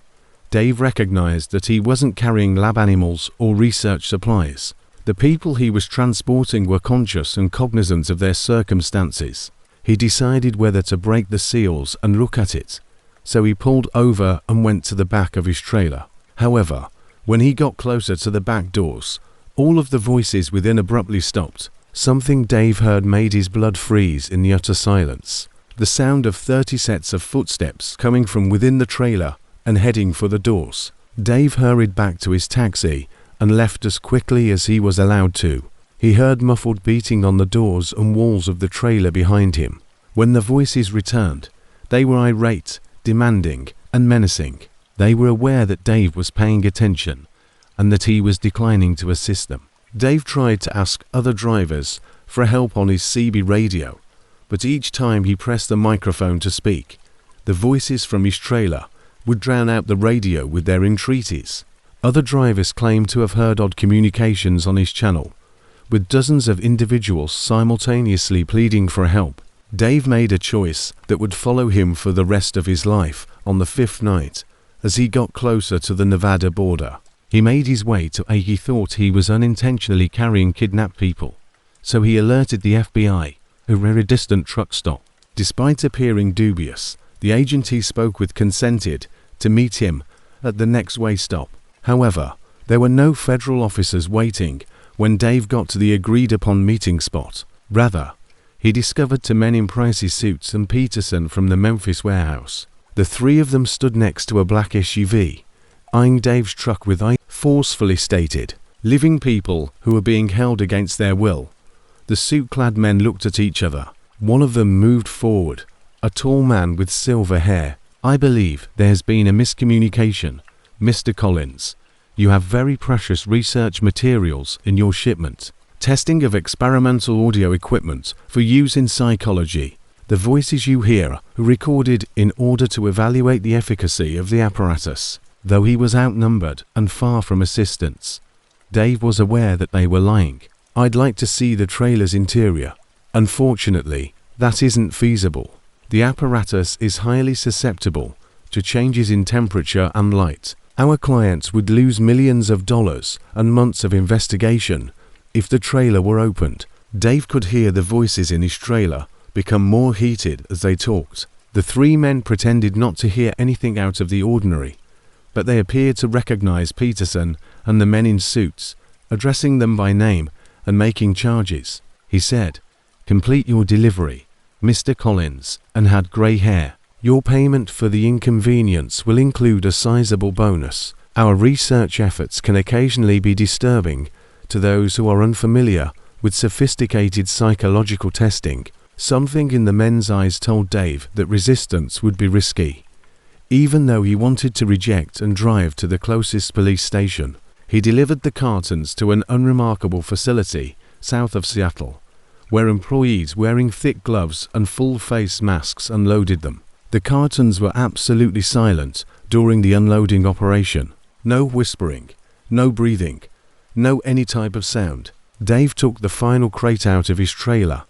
Dave recognized that he wasn't carrying lab animals or research supplies. The people he was transporting were conscious and cognizant of their circumstances. He decided whether to break the seals and look at it, so he pulled over and went to the back of his trailer. However, when he got closer to the back doors, all of the voices within abruptly stopped. Something Dave heard made his blood freeze in the utter silence. The sound of 30 sets of footsteps coming from within the trailer and heading for the doors. Dave hurried back to his taxi and left as quickly as he was allowed to. He heard muffled beating on the doors and walls of the trailer behind him. When the voices returned, they were irate, demanding, and menacing. They were aware that Dave was paying attention and that he was declining to assist them. Dave tried to ask other drivers for help on his CB radio, but each time he pressed the microphone to speak, the voices from his trailer would drown out the radio with their entreaties. Other drivers claimed to have heard odd communications on his channel, with dozens of individuals simultaneously pleading for help. Dave made a choice that would follow him for the rest of his life. On the fifth night, as he got closer to the Nevada border, he made his way to a he thought he was unintentionally carrying kidnapped people, so he alerted the FBI, who were at a distant truck stop. Despite appearing dubious, the agent he spoke with consented to meet him at the next way stop. However, there were no federal officers waiting when Dave got to the agreed-upon meeting spot. Rather, he discovered two men in pricey suits and Peterson from the Memphis warehouse. The three of them stood next to a black SUV, eyeing Dave's truck with eye, forcefully stated, "Living people who are being held against their will." The suit-clad men looked at each other. One of them moved forward, a tall man with silver hair. "I believe there has been a miscommunication, Mr. Collins. You have very precious research materials in your shipment. Testing of experimental audio equipment for use in psychology. The voices you hear are recorded in order to evaluate the efficacy of the apparatus." Though he was outnumbered and far from assistance, Dave was aware that they were lying. "I'd like to see the trailer's interior. Unfortunately, that isn't feasible. The apparatus is highly susceptible to changes in temperature and light. Our clients would lose millions of dollars and months of investigation if the trailer were opened." Dave could hear the voices in his trailer become more heated as they talked. The three men pretended not to hear anything out of the ordinary, but they appeared to recognize Peterson and the men in suits, addressing them by name and making charges. He said, "Complete your delivery, Mr. Collins," and had grey hair. "Your payment for the inconvenience will include a sizable bonus. Our research efforts can occasionally be disturbing to those who are unfamiliar with sophisticated psychological testing." Something in the men's eyes told Dave that resistance would be risky. Even though he wanted to reject and drive to the closest police station, he delivered the cartons to an unremarkable facility south of Seattle, where employees wearing thick gloves and full face masks unloaded them. The cartons were absolutely silent during the unloading operation. No whispering, no breathing, no any type of sound. Dave took the final crate out of his trailer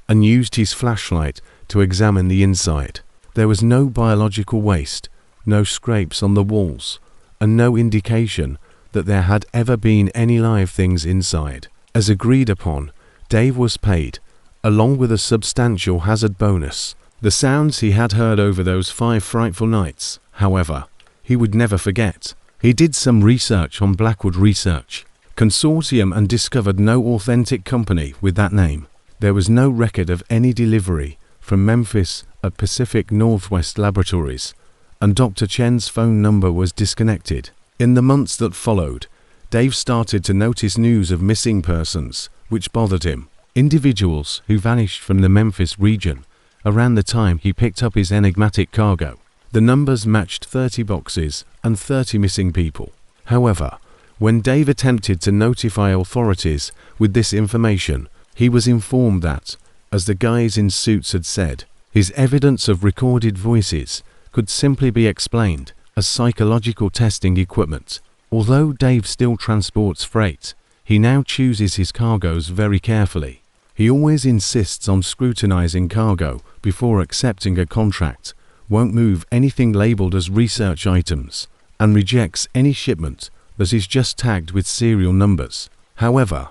and used his flashlight to examine the inside. There was no biological waste, no scrapes on the walls, and no indication that there had ever been any live things inside. As agreed upon, Dave was paid, along with a substantial hazard bonus. The sounds he had heard over those 5 frightful nights, however, he would never forget. He did some research on Blackwood Research Consortium and discovered no authentic company with that name. There was no record of any delivery from Memphis at Pacific Northwest Laboratories, and Dr. Chen's phone number was disconnected. In the months that followed, Dave started to notice news of missing persons, which bothered him. Individuals who vanished from the Memphis region around the time he picked up his enigmatic cargo. The numbers matched 30 boxes and 30 missing people. However, when Dave attempted to notify authorities with this information, he was informed that, as the guys in suits had said, his evidence of recorded voices could simply be explained as psychological testing equipment. Although Dave still transports freight, he now chooses his cargoes very carefully. He always insists on scrutinizing cargo before accepting a contract, won't move anything labeled as research items, and rejects any shipment that is just tagged with serial numbers. However,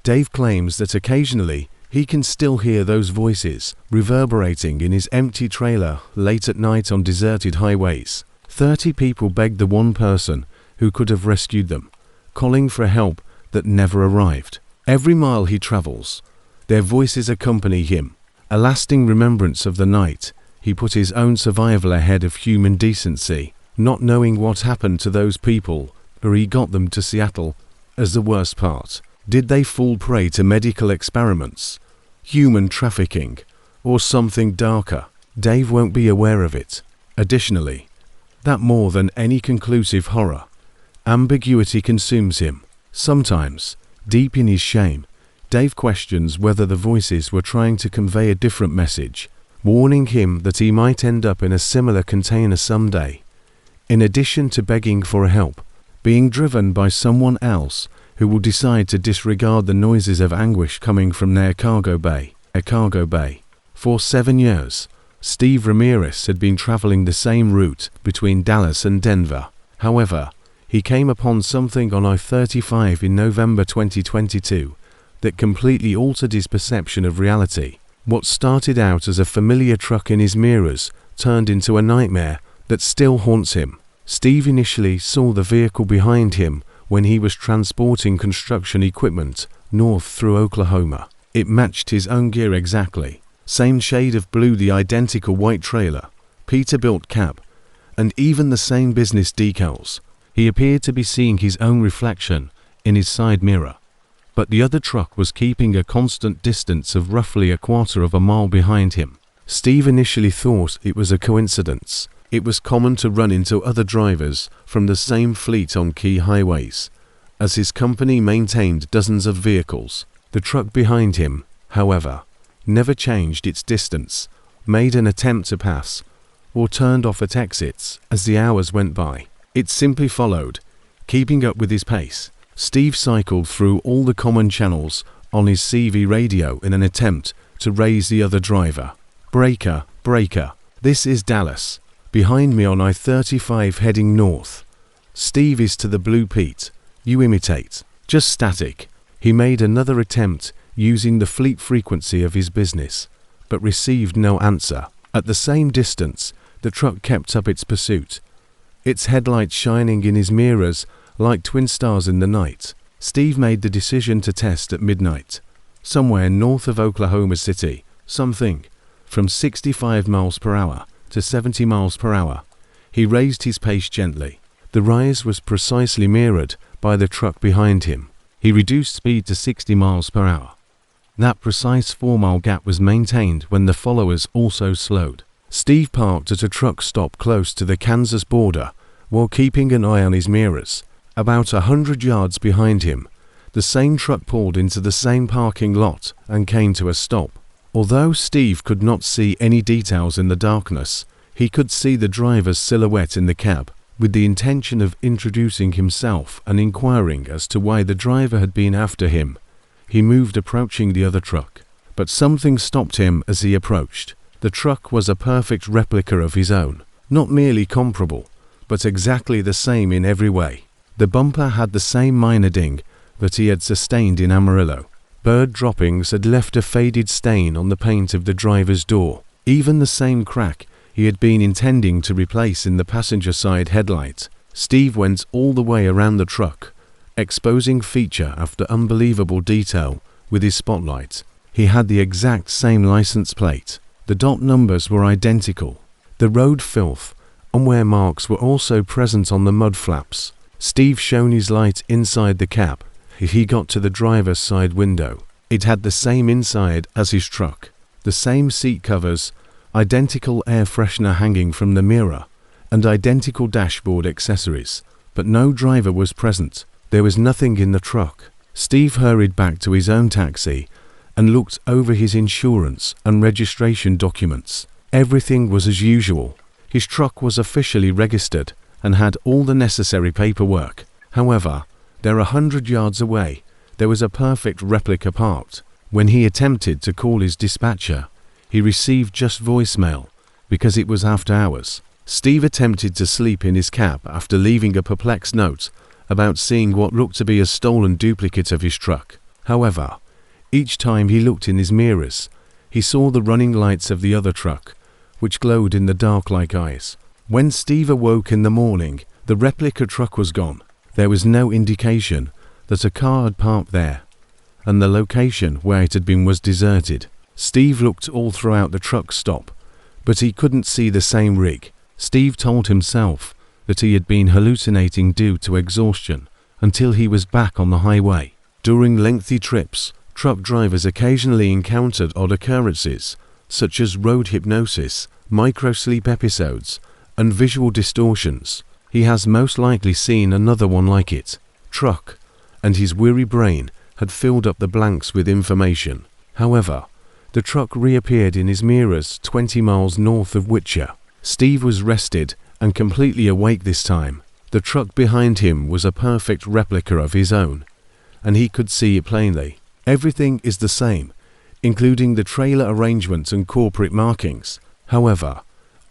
Dave claims that occasionally he can still hear those voices reverberating in his empty trailer late at night on deserted highways. 30 people begged the one person who could have rescued them, calling for help that never arrived. Every mile he travels, their voices accompany him. A lasting remembrance of the night, he put his own survival ahead of human decency, not knowing what happened to those people or he got them to Seattle. As the worst part, did they fall prey to medical experiments, human trafficking, or something darker? Dave won't be aware of it. Additionally, that more than any conclusive horror, ambiguity consumes him. Sometimes, deep in his shame, Dave questions whether the voices were trying to convey a different message, warning him that he might end up in a similar container someday. In addition to begging for help, being driven by someone else who will decide to disregard the noises of anguish coming from their cargo bay. For 7 years, Steve Ramirez had been traveling the same route between Dallas and Denver. However, he came upon something on I-35 in November 2022 that completely altered his perception of reality. What started out as a familiar truck in his mirrors turned into a nightmare that still haunts him. Steve initially saw the vehicle behind him when he was transporting construction equipment north through Oklahoma. It matched his own gear exactly. Same shade of blue, the identical white trailer, Peterbilt cab, and even the same business decals. He appeared to be seeing his own reflection in his side mirror, but the other truck was keeping a constant distance of roughly a quarter of a mile behind him. Steve initially thought it was a coincidence. It was common to run into other drivers from the same fleet on key highways, as his company maintained dozens of vehicles. The truck behind him, however, never changed its distance, made an attempt to pass, or turned off at exits as the hours went by. It simply followed, keeping up with his pace. Steve cycled through all the common channels on his CV radio in an attempt to raise the other driver. Breaker, breaker, this is Dallas. Behind me on I-35 heading north. Steve is to the Blue Pete. You imitate. Just static. He made another attempt using the fleet frequency of his business, but received no answer. At the same distance, the truck kept up its pursuit, its headlights shining in his mirrors like twin stars in the night. Steve made the decision to test at midnight, somewhere north of Oklahoma City, something from 65 miles per hour to 70 miles per hour. He raised his pace gently. The rise was precisely mirrored by the truck behind him. He reduced speed to 60 miles per hour. That precise 4-mile gap was maintained when the followers also slowed. Steve parked at a truck stop close to the Kansas border while keeping an eye on his mirrors. About 100 yards behind him, the same truck pulled into the same parking lot and came to a stop. Although Steve could not see any details in the darkness, he could see the driver's silhouette in the cab. with the intention of introducing himself and inquiring as to why the driver had been after him. He moved, approaching the other truck, but something stopped him as he approached. The truck was a perfect replica of his own, not merely comparable, but exactly the same in every way. The bumper had the same minor ding that he had sustained in Amarillo. Bird droppings had left a faded stain on the paint of the driver's door, even the same crack he had been intending to replace in the passenger side headlight. Steve went all the way around the truck, exposing feature after unbelievable detail with his spotlight. He had the exact same license plate. The dot numbers were identical. The road filth and wear marks were also present on the mud flaps. Steve shone his light inside the cab. He got to the driver's side window. It had the same inside as his truck, the same seat covers, identical air freshener hanging from the mirror, and identical dashboard accessories, but no driver was present. There was nothing in the truck. Steve hurried back to his own taxi and looked over his insurance and registration documents. Everything was as usual. His truck was officially registered and had all the necessary paperwork. However, there 100 yards away, there was a perfect replica parked. When he attempted to call his dispatcher, he received just voicemail because it was after hours. Steve attempted to sleep in his cab after leaving a perplexed note about seeing what looked to be a stolen duplicate of his truck. However, each time he looked in his mirrors, he saw the running lights of the other truck, which glowed in the dark like eyes. When Steve awoke in the morning, the replica truck was gone. There was no indication that a car had parked there, and the location where it had been was deserted. Steve looked all throughout the truck stop, but he couldn't see the same rig. Steve told himself that he had been hallucinating due to exhaustion until he was back on the highway. During lengthy trips, truck drivers occasionally encountered odd occurrences, such as road hypnosis, micro-sleep episodes, and visual distortions. He has most likely seen another one like it. Truck, and his weary brain had filled up the blanks with information. However, the truck reappeared in his mirrors 20 miles north of Witcher. Steve was rested and completely awake this time. The truck behind him was a perfect replica of his own, and he could see it plainly. Everything is the same, including the trailer arrangements and corporate markings. However,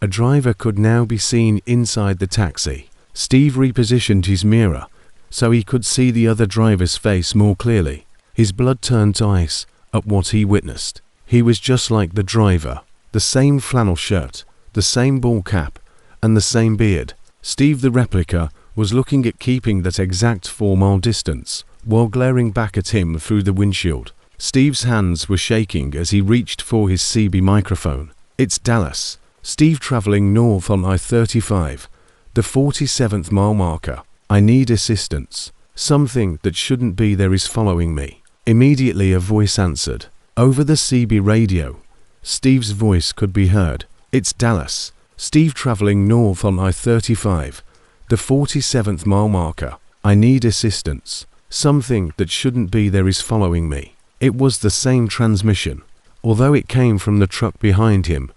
a driver could now be seen inside the taxi. Steve repositioned his mirror so he could see the other driver's face more clearly. His blood turned to ice at what he witnessed. He was just like the driver. The same flannel shirt, the same ball cap, and the same beard. Steve the replica was looking at keeping that exact 4-mile distance while glaring back at him through the windshield. Steve's hands were shaking as he reached for his CB microphone. It's Dallas. Steve traveling north on I-35, the 47th mile marker. I need assistance. Something that shouldn't be there is following me. Immediately a voice answered. Over the CB radio, Steve's voice could be heard. It's Dallas. Steve traveling north on I-35, the 47th mile marker. I need assistance. Something that shouldn't be there is following me. It was the same transmission. Although it came from the truck behind him,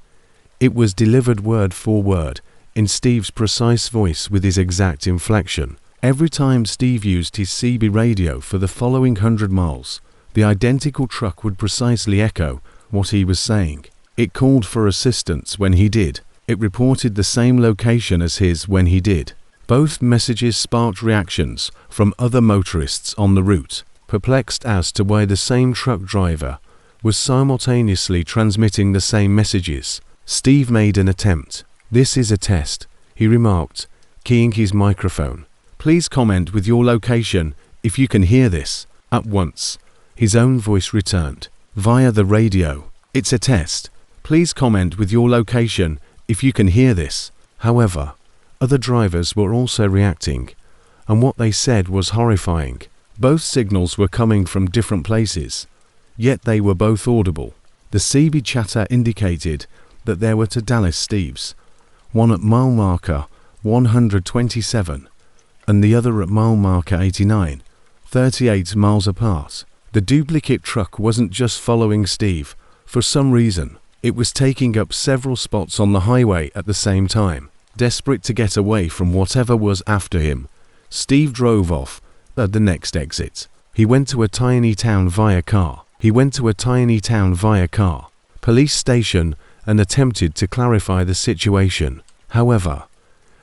it was delivered word for word in Steve's precise voice with his exact inflection. Every time Steve used his CB radio for the following 100 miles, the identical truck would precisely echo what he was saying. It called for assistance when he did. It reported the same location as his when he did. Both messages sparked reactions from other motorists on the route, perplexed as to why the same truck driver was simultaneously transmitting the same messages. Steve made an attempt. This is a test, he remarked, keying his microphone. Please comment with your location if you can hear this. At once, his own voice returned, via the radio. It's a test. Please comment with your location if you can hear this. However, other drivers were also reacting, and what they said was horrifying. Both signals were coming from different places, yet they were both audible. The CB chatter indicated that there were two Dallas Steves, one at mile marker 127 and the other at mile marker 89, 38 miles apart. The duplicate truck wasn't just following Steve. For some reason, it was taking up several spots on the highway at the same time. Desperate to get away from whatever was after him, Steve drove off at the next exit. He went to a tiny town via car. Police station and attempted to clarify the situation. However,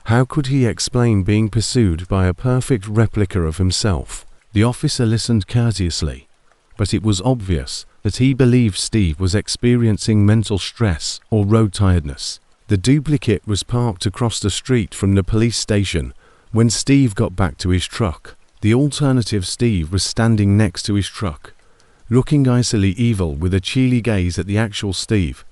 how could he explain being pursued by a perfect replica of himself? The officer listened courteously, but it was obvious that he believed Steve was experiencing mental stress or road tiredness. The duplicate was parked across the street from the police station when Steve got back to his truck. The alternative Steve was standing next to his truck, looking icily evil with a chilly gaze at the actual Steve.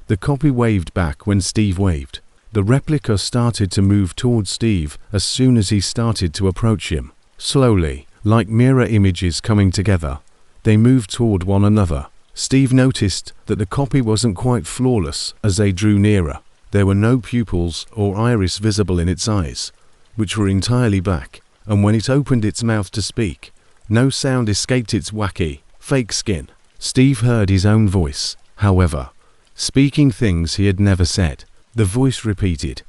The copy waved back when Steve waved. The replica started to move towards Steve as soon as he started to approach him. Slowly, like mirror images coming together, they moved toward one another. Steve noticed that the copy wasn't quite flawless as they drew nearer. There were no pupils or iris visible in its eyes, which were entirely black, and when it opened its mouth to speak, no sound escaped its wacky, fake skin. Steve heard his own voice, however, speaking things he had never said. The voice repeated,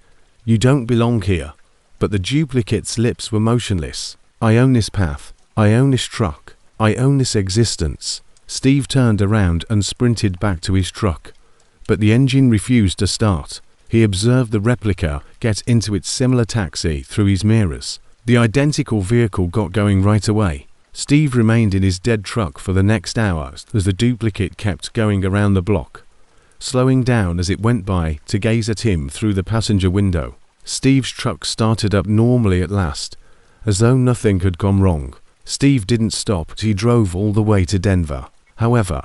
"You don't belong here," but the duplicate's lips were motionless. "I own this path. I own this truck. I own this existence." Steve turned around and sprinted back to his truck, but the engine refused to start. He observed the replica get into its similar taxi through his mirrors. The identical vehicle got going right away. Steve remained in his dead truck for the next hour as the duplicate kept going around the block, slowing down as it went by to gaze at him through the passenger window. Steve's truck started up normally at last, as though nothing had gone wrong. Steve didn't stop. He drove all the way to Denver. However,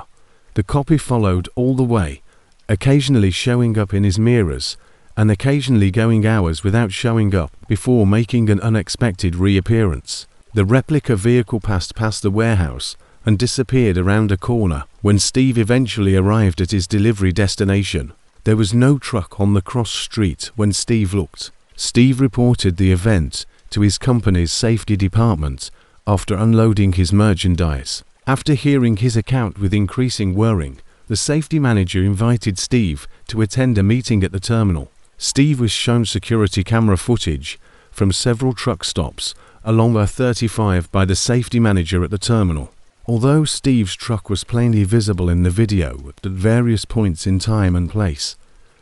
the copy followed all the way, occasionally showing up in his mirrors and occasionally going hours without showing up before making an unexpected reappearance. The replica vehicle passed past the warehouse and disappeared around a corner when Steve eventually arrived at his delivery destination. There was no truck on the cross street when Steve looked. Steve reported the event to his company's safety department after unloading his merchandise. After hearing his account with increasing worrying, the safety manager invited Steve to attend a meeting at the terminal. Steve was shown security camera footage from several truck stops along I-35 by the safety manager at the terminal. Although Steve's truck was plainly visible in the video at various points in time and place,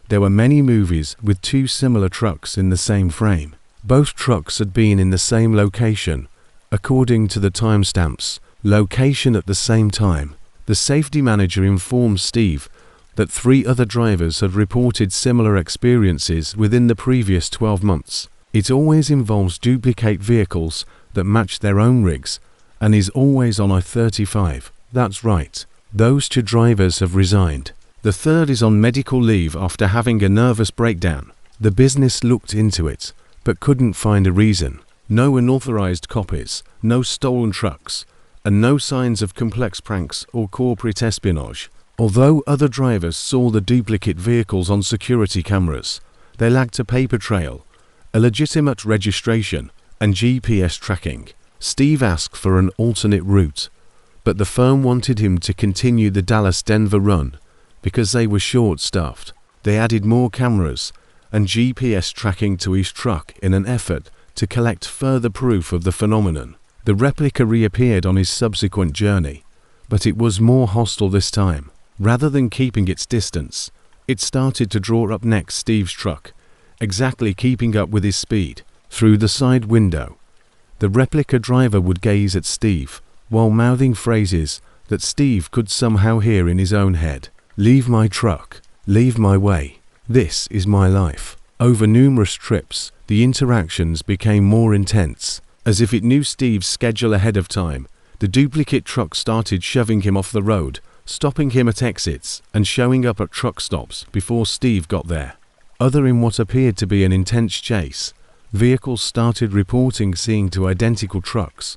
there were many movies with two similar trucks in the same frame. Both trucks had been in the same location, according to the timestamps, location at the same time. The safety manager informed Steve that 3 other drivers had reported similar experiences within the previous 12 months. It always involves duplicate vehicles that match their own rigs and is always on I-35. That's right, those 2 drivers have resigned. The third is on medical leave after having a nervous breakdown. The business looked into it, but couldn't find a reason. No unauthorized copies, no stolen trucks, and no signs of complex pranks or corporate espionage. Although other drivers saw the duplicate vehicles on security cameras, they lacked a paper trail, a legitimate registration, and GPS tracking. Steve asked for an alternate route, but the firm wanted him to continue the Dallas-Denver run because they were short-staffed. They added more cameras and GPS tracking to his truck in an effort to collect further proof of the phenomenon. The replica reappeared on his subsequent journey, but it was more hostile this time. Rather than keeping its distance, it started to draw up next Steve's truck, exactly keeping up with his speed. Through the side window, the replica driver would gaze at Steve, while mouthing phrases that Steve could somehow hear in his own head. "Leave my truck. Leave my way. This is my life." Over numerous trips, the interactions became more intense. As if it knew Steve's schedule ahead of time, the duplicate truck started shoving him off the road, stopping him at exits and showing up at truck stops before Steve got there. Other in what appeared to be an intense chase, vehicles started reporting seeing 2 identical trucks,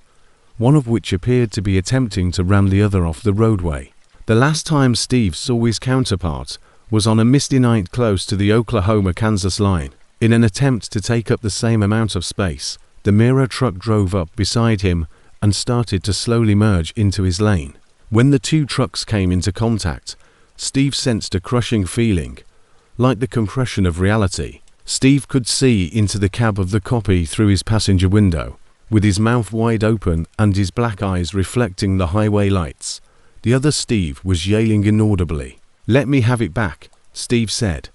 one of which appeared to be attempting to ram the other off the roadway. The last time Steve saw his counterpart was on a misty night close to the Oklahoma-Kansas line. In an attempt to take up the same amount of space, the mirror truck drove up beside him and started to slowly merge into his lane. When the 2 trucks came into contact, Steve sensed a crushing feeling, like the compression of reality. Steve could see into the cab of the copy through his passenger window, with his mouth wide open and his black eyes reflecting the highway lights. The other Steve was yelling inaudibly. "Let me have it back," Steve said,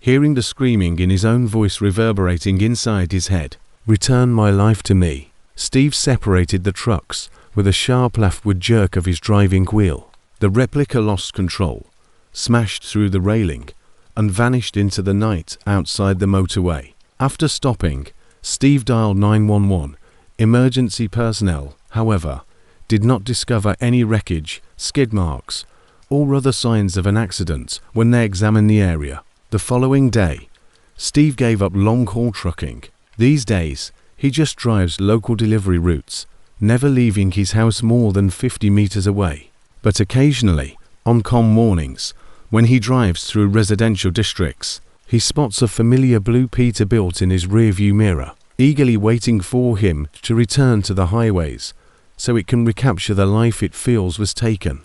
hearing the screaming in his own voice reverberating inside his head. "Return my life to me." Steve separated the trucks with a sharp leftward jerk of his driving wheel. The replica lost control, smashed through the railing, and vanished into the night outside the motorway. After stopping, Steve dialed 911. Emergency personnel, however, did not discover any wreckage, skid marks, or other signs of an accident when they examined the area. The following day, Steve gave up long-haul trucking. These days, he just drives local delivery routes, never leaving his house more than 50 meters away. But occasionally, on calm mornings, when he drives through residential districts, he spots a familiar blue Peterbilt in his rearview mirror, eagerly waiting for him to return to the highways so it can recapture the life it feels was taken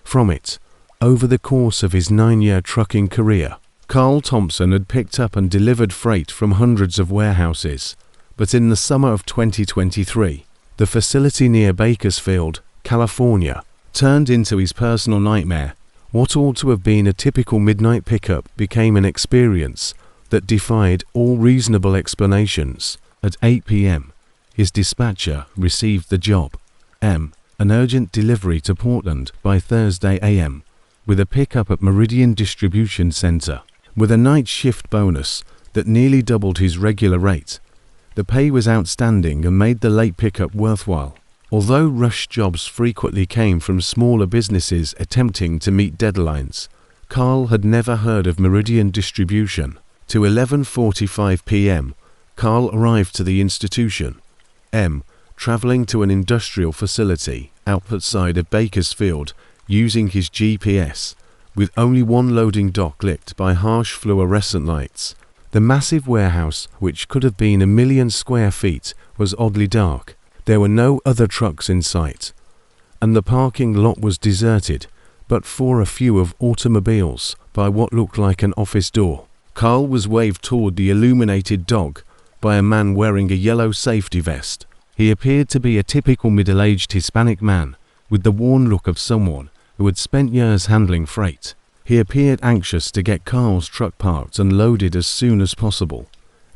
from it over the course of his 9-year trucking career. Carl Thompson had picked up and delivered freight from hundreds of warehouses, but in the summer of 2023, the facility near Bakersfield, California, turned into his personal nightmare. What ought to have been a typical midnight pickup became an experience that defied all reasonable explanations. At 8 p.m., his dispatcher received the job. An urgent delivery to Portland by Thursday a.m., with a pickup at Meridian Distribution Center, with a night shift bonus that nearly doubled his regular rate. The pay was outstanding and made the late pickup worthwhile. Although rush jobs frequently came from smaller businesses attempting to meet deadlines, Carl had never heard of Meridian Distribution. To 11:45 p.m., Carl arrived to the institution, traveling to an industrial facility outside of Bakersfield using his GPS, with only one loading dock lit by harsh fluorescent lights. The massive warehouse, which could have been 1 million square feet, was oddly dark. There were no other trucks in sight, and the parking lot was deserted, but for a few of automobiles by what looked like an office door. Carl was waved toward the illuminated dock by a man wearing a yellow safety vest. He appeared to be a typical middle-aged Hispanic man, with the worn look of someone who had spent years handling freight. He appeared anxious to get Carl's truck parked and loaded as soon as possible,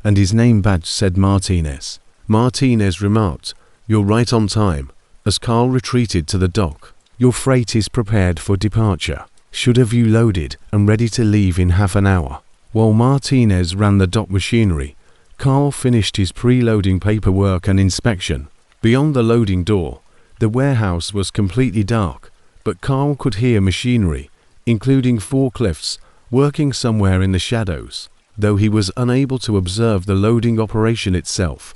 and his name badge said Martinez. Martinez remarked, "You're right on time," as Carl retreated to the dock. "Your freight is prepared for departure. Should have you loaded and ready to leave in half an hour." While Martinez ran the dock machinery, Carl finished his pre-loading paperwork and inspection. Beyond the loading door, the warehouse was completely dark, but Carl could hear machinery, including forklifts, working somewhere in the shadows. Though he was unable to observe the loading operation itself,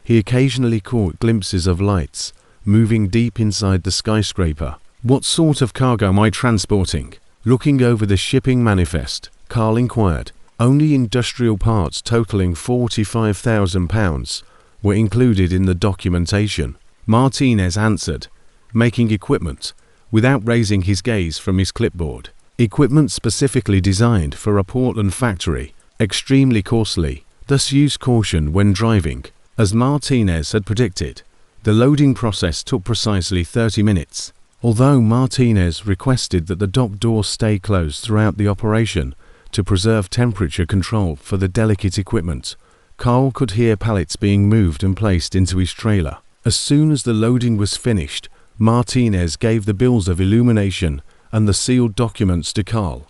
he occasionally caught glimpses of lights moving deep inside the skyscraper. "What sort of cargo am I transporting?" Looking over the shipping manifest, Carl inquired. Only industrial parts totaling £45,000 were included in the documentation. Martinez answered, "Making equipment," without raising his gaze from his clipboard. "Equipment specifically designed for a Portland factory, extremely costly, thus use caution when driving." As Martinez had predicted, the loading process took precisely 30 minutes. Although Martinez requested that the dock doors stay closed throughout the operation to preserve temperature control for the delicate equipment, Carl could hear pallets being moved and placed into his trailer. As soon as the loading was finished, Martinez gave the bills of illumination and the sealed documents to Carl.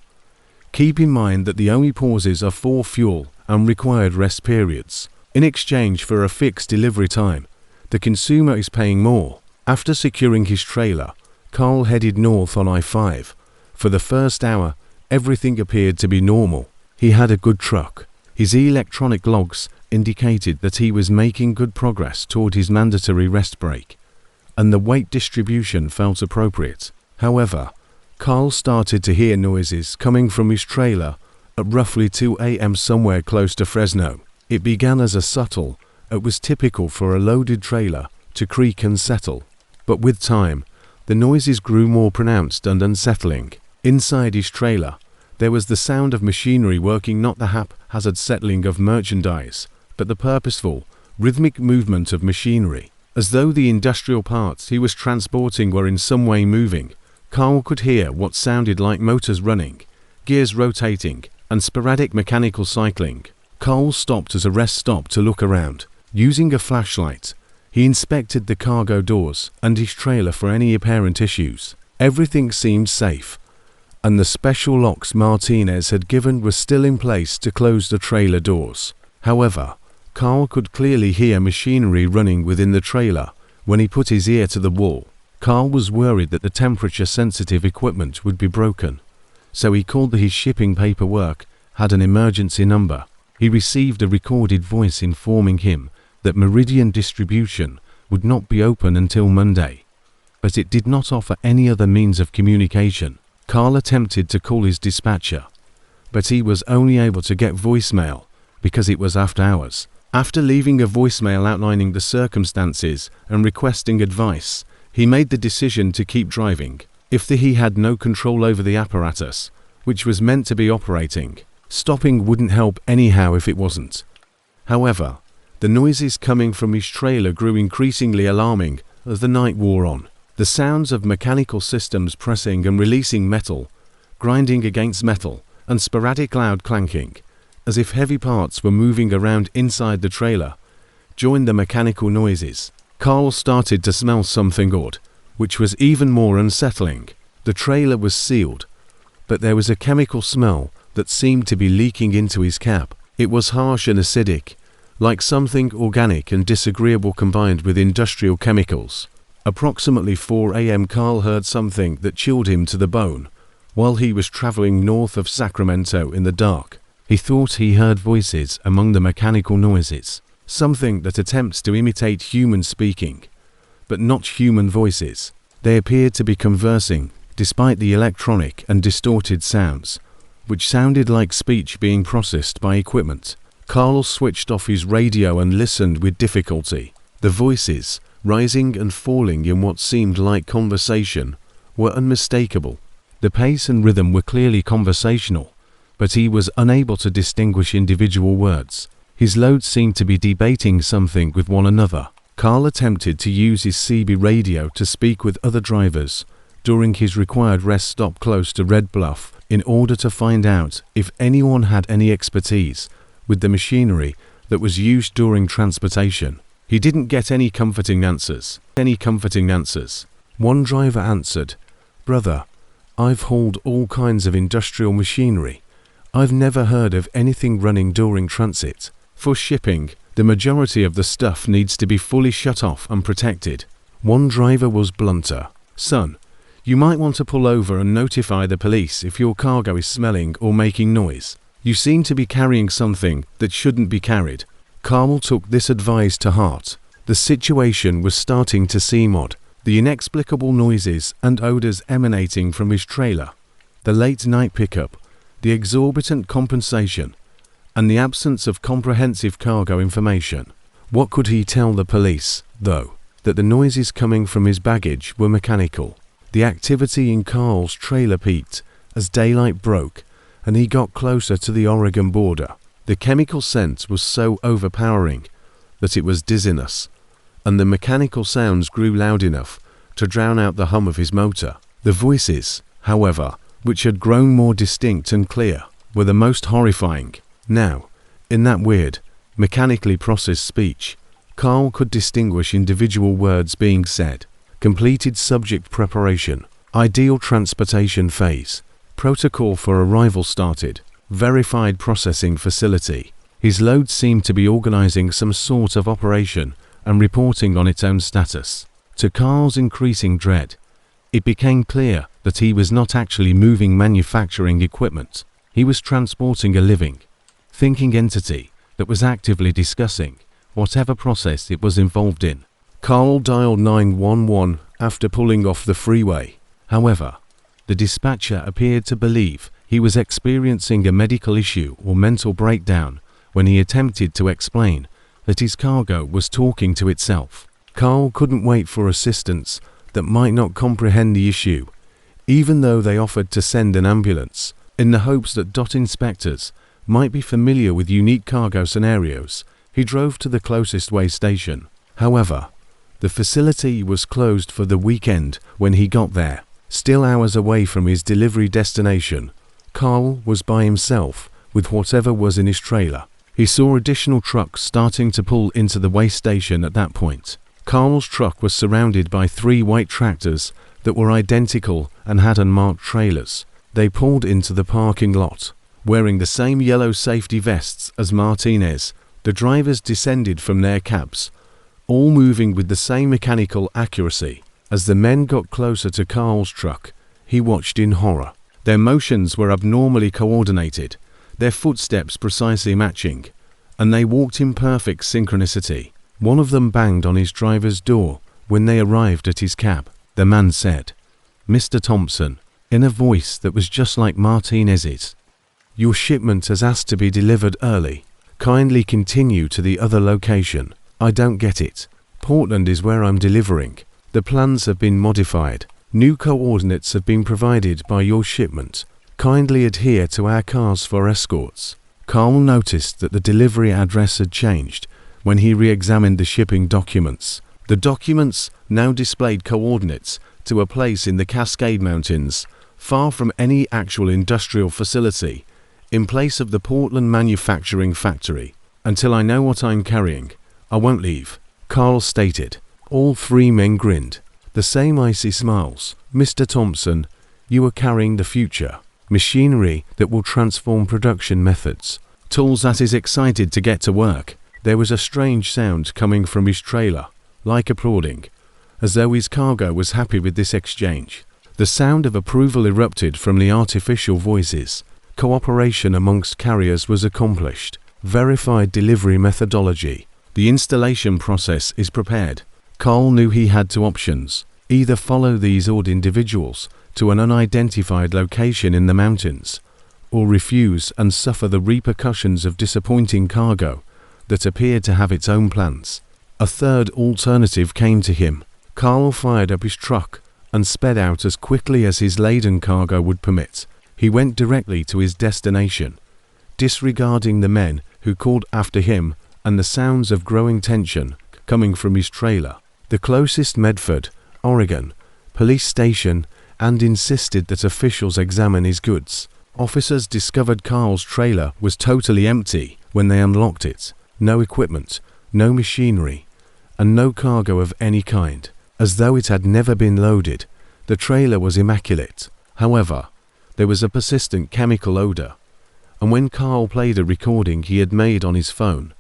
"Keep in mind that the only pauses are for fuel and required rest periods. In exchange for a fixed delivery time, the consumer is paying more." After securing his trailer, Carl headed north on I-5. For the first hour, everything appeared to be normal. He had a good truck. His electronic logs indicated that he was making good progress toward his mandatory rest break, and the weight distribution felt appropriate. However, Carl started to hear noises coming from his trailer at roughly 2 a.m. somewhere close to Fresno. It began as a subtle, it was typical for a loaded trailer to creak and settle, but with time, the noises grew more pronounced and unsettling. Inside his trailer, There was the sound of machinery working, not the haphazard settling of merchandise, but the purposeful, rhythmic movement of machinery, as though the industrial parts he was transporting were in some way moving. Carl could hear what sounded like motors running, gears rotating, and sporadic mechanical cycling. Carl stopped at a rest stop to look around. Using a flashlight, he inspected the cargo doors and his trailer for any apparent issues. Everything seemed safe, and the special locks Martinez had given were still in place to close the trailer doors. However, Carl could clearly hear machinery running within the trailer when he put his ear to the wall. Carl was worried that the temperature-sensitive equipment would be broken, so he called his shipping paperwork, had an emergency number. He received a recorded voice informing him that Meridian Distribution would not be open until Monday, but it did not offer any other means of communication. Carl attempted to call his dispatcher, but he was only able to get voicemail because it was after hours. After leaving a voicemail outlining the circumstances and requesting advice, he made the decision to keep driving. He had no control over the apparatus, which was meant to be operating. Stopping wouldn't help anyhow if it wasn't. However, the noises coming from his trailer grew increasingly alarming as the night wore on. The sounds of mechanical systems pressing and releasing metal, grinding against metal, and sporadic loud clanking, as if heavy parts were moving around inside the trailer, joined the mechanical noises. Carl started to smell something odd, which was even more unsettling. The trailer was sealed, but there was a chemical smell that seemed to be leaking into his cab. It was harsh and acidic, like something organic and disagreeable combined with industrial chemicals. Approximately 4 a.m. Carl heard something that chilled him to the bone while he was traveling north of Sacramento in the dark. He thought he heard voices among the mechanical noises, something that attempts to imitate human speaking, but not human voices. They appeared to be conversing, despite the electronic and distorted sounds, which sounded like speech being processed by equipment. Carl switched off his radio and listened with difficulty. The voices, rising and falling in what seemed like conversation, were unmistakable. The pace and rhythm were clearly conversational, but he was unable to distinguish individual words. His loads seemed to be debating something with one another. Carl attempted to use his CB radio to speak with other drivers during his required rest stop close to Red Bluff in order to find out if anyone had any expertise with the machinery that was used during transportation. He didn't get any comforting answers. One driver answered, "Brother, I've hauled all kinds of industrial machinery. I've never heard of anything running during transit. For shipping, the majority of the stuff needs to be fully shut off and protected." One driver was blunter. "Son, you might want to pull over and notify the police if your cargo is smelling or making noise. You seem to be carrying something that shouldn't be carried." Carl took this advice to heart. The situation was starting to seem odd. The inexplicable noises and odors emanating from his trailer, the late-night pickup, the exorbitant compensation, and the absence of comprehensive cargo information. What could he tell the police, though? That the noises coming from his baggage were mechanical. The activity in Carl's trailer peaked as daylight broke and he got closer to the Oregon border. The chemical scent was so overpowering that it was dizziness, and the mechanical sounds grew loud enough to drown out the hum of his motor. The voices, however, which had grown more distinct and clear, were the most horrifying. Now, in that weird, mechanically processed speech, Carl could distinguish individual words being said. Completed subject preparation, ideal transportation phase, protocol for arrival started, verified processing facility. His load seemed to be organizing some sort of operation and reporting on its own status. To Carl's increasing dread, it became clear that he was not actually moving manufacturing equipment. He was transporting a living, thinking entity that was actively discussing whatever process it was involved in. Carl dialed 911 after pulling off the freeway. However, the dispatcher appeared to believe he was experiencing a medical issue or mental breakdown when he attempted to explain that his cargo was talking to itself. Carl couldn't wait for assistance that might not comprehend the issue, even though they offered to send an ambulance. In the hopes that inspectors might be familiar with unique cargo scenarios, he drove to the closest way station. However, the facility was closed for the weekend when he got there. Still hours away from his delivery destination, Carl was by himself with whatever was in his trailer. He saw additional trucks starting to pull into the way station at that point. Carl's truck was surrounded by 3 white tractors that were identical and had unmarked trailers. They pulled into the parking lot. Wearing the same yellow safety vests as Martinez, the drivers descended from their cabs, all moving with the same mechanical accuracy. As the men got closer to Carl's truck, he watched in horror. Their motions were abnormally coordinated, their footsteps precisely matching, and they walked in perfect synchronicity. One of them banged on his driver's door when they arrived at his cab. The man said, "Mr. Thompson," in a voice that was just like Martinez's, "your shipment has asked to be delivered early. Kindly continue to the other location." "I don't get it. Portland is where I'm delivering. The plans have been modified. New coordinates have been provided by your shipment. Kindly adhere to our cars for escorts." Carl noticed that the delivery address had changed when he re-examined the shipping documents. The documents now displayed coordinates to a place in the Cascade Mountains, far from any actual industrial facility, in place of the Portland manufacturing factory. "Until I know what I'm carrying, I won't leave," Carl stated. All 3 men grinned. The same icy smiles. "Mr. Thompson, you are carrying the future. Machinery that will transform production methods. Tools that is excited to get to work." There was a strange sound coming from his trailer, like applauding, as though his cargo was happy with this exchange. The sound of approval erupted from the artificial voices. Cooperation amongst carriers was accomplished. Verified delivery methodology. The installation process is prepared. Carl knew he had 2 options. Either follow these odd individuals to an unidentified location in the mountains, or refuse and suffer the repercussions of disappointing cargo that appeared to have its own plans. A third alternative came to him. Carl fired up his truck and sped out as quickly as his laden cargo would permit. He went directly to his destination, disregarding the men who called after him and the sounds of growing tension coming from his trailer. The closest Medford, Oregon, police station and insisted that officials examine his goods. Officers discovered Carl's trailer was totally empty when they unlocked it. No equipment, no machinery, and no cargo of any kind. As though it had never been loaded, the trailer was immaculate. However, there was a persistent chemical odor, and when Carl played a recording he had made on his phone,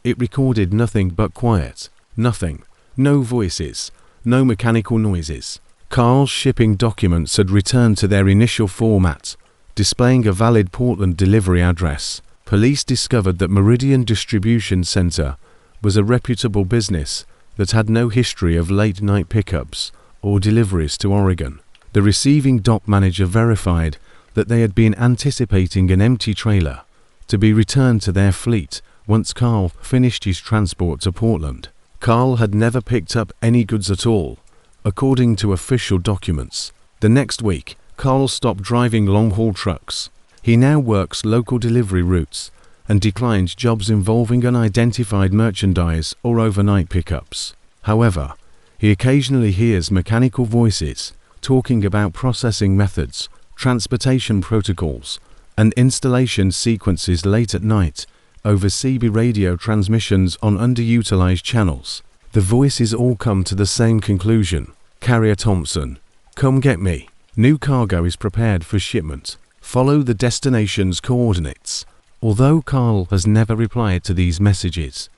it recorded nothing but quiet. Nothing. No voices, no mechanical noises. Carl's shipping documents had returned to their initial format, displaying a valid Portland delivery address. Police discovered that Meridian Distribution Center was a reputable business that had no history of late-night pickups or deliveries to Oregon. The receiving dock manager verified that they had been anticipating an empty trailer to be returned to their fleet once Carl finished his transport to Portland. Carl had never picked up any goods at all, according to official documents. The next week, Carl stopped driving long-haul trucks. He now works local delivery routes and declines jobs involving unidentified merchandise or overnight pickups. However, he occasionally hears mechanical voices talking about processing methods, transportation protocols, and installation sequences late at night over CB radio transmissions on underutilized channels. The voices all come to the same conclusion. "Carrier Thompson, come get me. New cargo is prepared for shipment. Follow the destination's coordinates." Although Carl has never replied to these messages,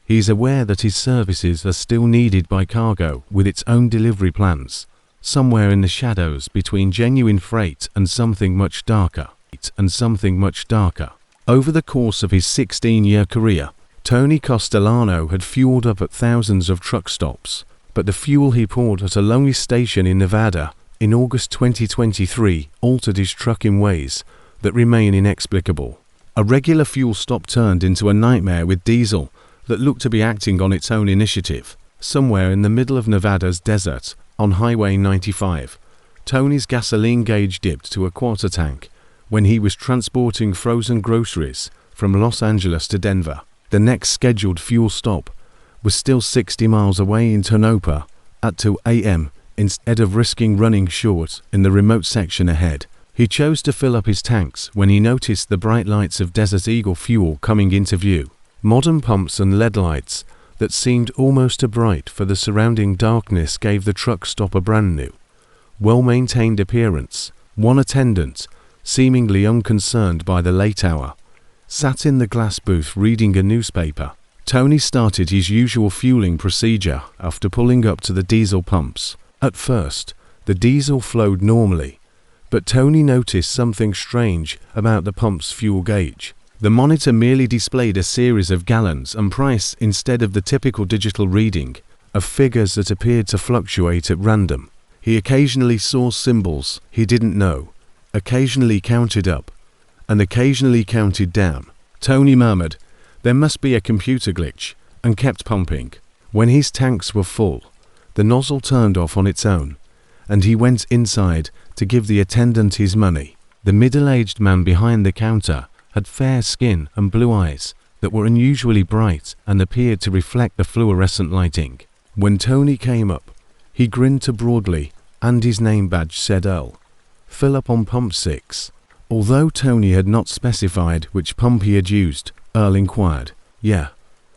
he is aware that his services are still needed by cargo with its own delivery plans, somewhere in the shadows between genuine freight and something much darker. Over the course of his 16-year career, Tony Castellano had fueled up at thousands of truck stops, but the fuel he poured at a lonely station in Nevada in August 2023 altered his truck in ways that remain inexplicable. A regular fuel stop turned into a nightmare with diesel that looked to be acting on its own initiative. Somewhere in the middle of Nevada's desert, on Highway 95, Tony's gasoline gauge dipped to a quarter tank when he was transporting frozen groceries from Los Angeles to Denver. The next scheduled fuel stop was still 60 miles away in Tonopah at 2 a.m. Instead of risking running short in the remote section ahead, he chose to fill up his tanks when he noticed the bright lights of Desert Eagle fuel coming into view. Modern pumps and LED lights that seemed almost too bright for the surrounding darkness gave the truck stop a brand new, well-maintained appearance. One attendant, seemingly unconcerned by the late hour, sat in the glass booth reading a newspaper. Tony started his usual fueling procedure after pulling up to the diesel pumps. At first, the diesel flowed normally, but Tony noticed something strange about the pump's fuel gauge. The monitor merely displayed a series of gallons and price instead of the typical digital reading of figures that appeared to fluctuate at random. He occasionally saw symbols he didn't know, occasionally counted up, and occasionally counted down. Tony murmured, "There must be a computer glitch," and kept pumping. When his tanks were full, the nozzle turned off on its own, and he went inside to give the attendant his money. The middle-aged man behind the counter had fair skin and blue eyes that were unusually bright and appeared to reflect the fluorescent lighting. When Tony came up, he grinned too broadly, and his name badge said Earl. "Fill up on pump 6. Although Tony had not specified which pump he had used, Earl inquired, "Yeah.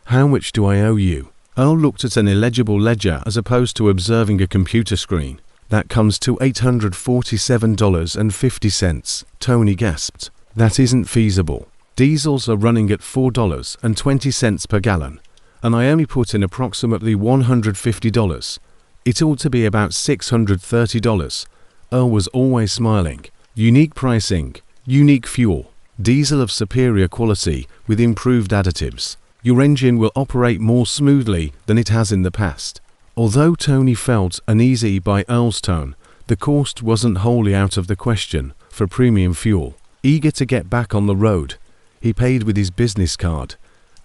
How much do I owe you?" Earl looked at an illegible ledger as opposed to observing a computer screen. "That comes to $847.50, Tony gasped. "That isn't feasible. Diesels are running at $4.20 per gallon, and I only put in approximately $150. It ought to be about $630. Earl was always smiling. "Unique pricing, unique fuel, diesel of superior quality with improved additives. Your engine will operate more smoothly than it has in the past." Although Tony felt uneasy by Earl's tone, the cost wasn't wholly out of the question for premium fuel. Eager to get back on the road, he paid with his business card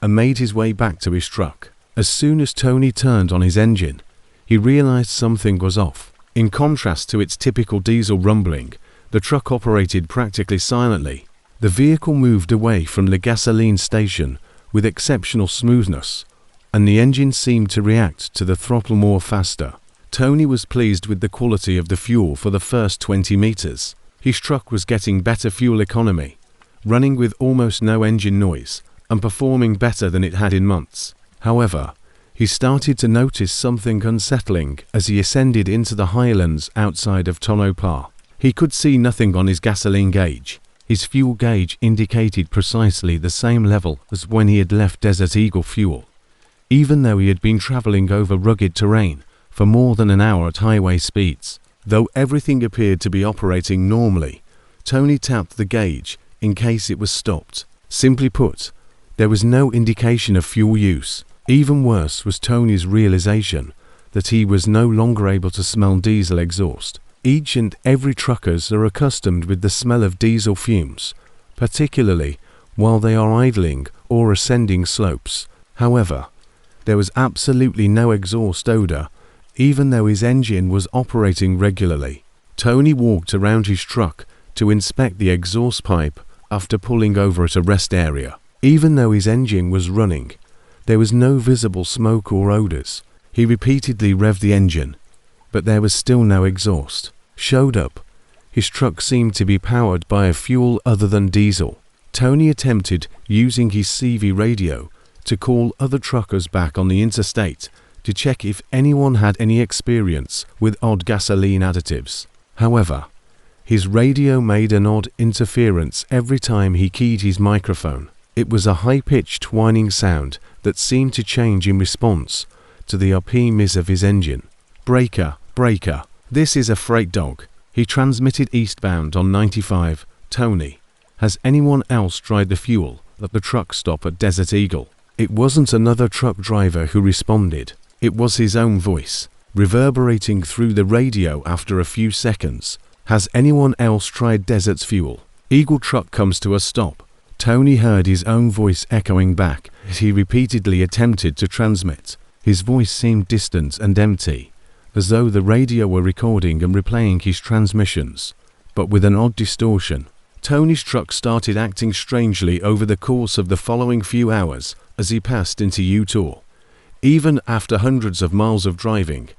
and made his way back to his truck. As soon as Tony turned on his engine, he realized something was off. In contrast to its typical diesel rumbling, the truck operated practically silently. The vehicle moved away from the gasoline station with exceptional smoothness, and the engine seemed to react to the throttle more faster. Tony was pleased with the quality of the fuel for the first 20 meters. His truck was getting better fuel economy, running with almost no engine noise, and performing better than it had in months. However, he started to notice something unsettling as he ascended into the highlands outside of Tonopah. He could see nothing on his gasoline gauge. His fuel gauge indicated precisely the same level as when he had left Desert Eagle fuel, even though he had been traveling over rugged terrain for more than an hour at highway speeds. Though everything appeared to be operating normally, Tony tapped the gauge in case it was stopped. Simply put, there was no indication of fuel use. Even worse was Tony's realization that he was no longer able to smell diesel exhaust. Each and every truckers are accustomed with the smell of diesel fumes, particularly while they are idling or ascending slopes. However, there was absolutely no exhaust odor, even though his engine was operating regularly. Tony walked around his truck to inspect the exhaust pipe after pulling over at a rest area. Even though his engine was running, there was no visible smoke or odors. He repeatedly revved the engine, but there was still no exhaust. Showed up. His truck seemed to be powered by a fuel other than diesel. Tony attempted using his CV radio to call other truckers back on the interstate to check if anyone had any experience with odd gasoline additives. However, his radio made an odd interference every time he keyed his microphone. It was a high-pitched whining sound that seemed to change in response to the RPMs of his engine. "Breaker, breaker, this is a freight dog." He transmitted eastbound on 95. "Tony, has anyone else tried the fuel at the truck stop at Desert Eagle?" It wasn't another truck driver who responded. It was his own voice, reverberating through the radio after a few seconds. "Has anyone else tried Desert's fuel? Eagle truck comes to a stop." Tony heard his own voice echoing back as he repeatedly attempted to transmit. His voice seemed distant and empty, as though the radio were recording and replaying his transmissions, but with an odd distortion. Tony's truck started acting strangely over the course of the following few hours as he passed into Utah. Even after hundreds of miles of driving,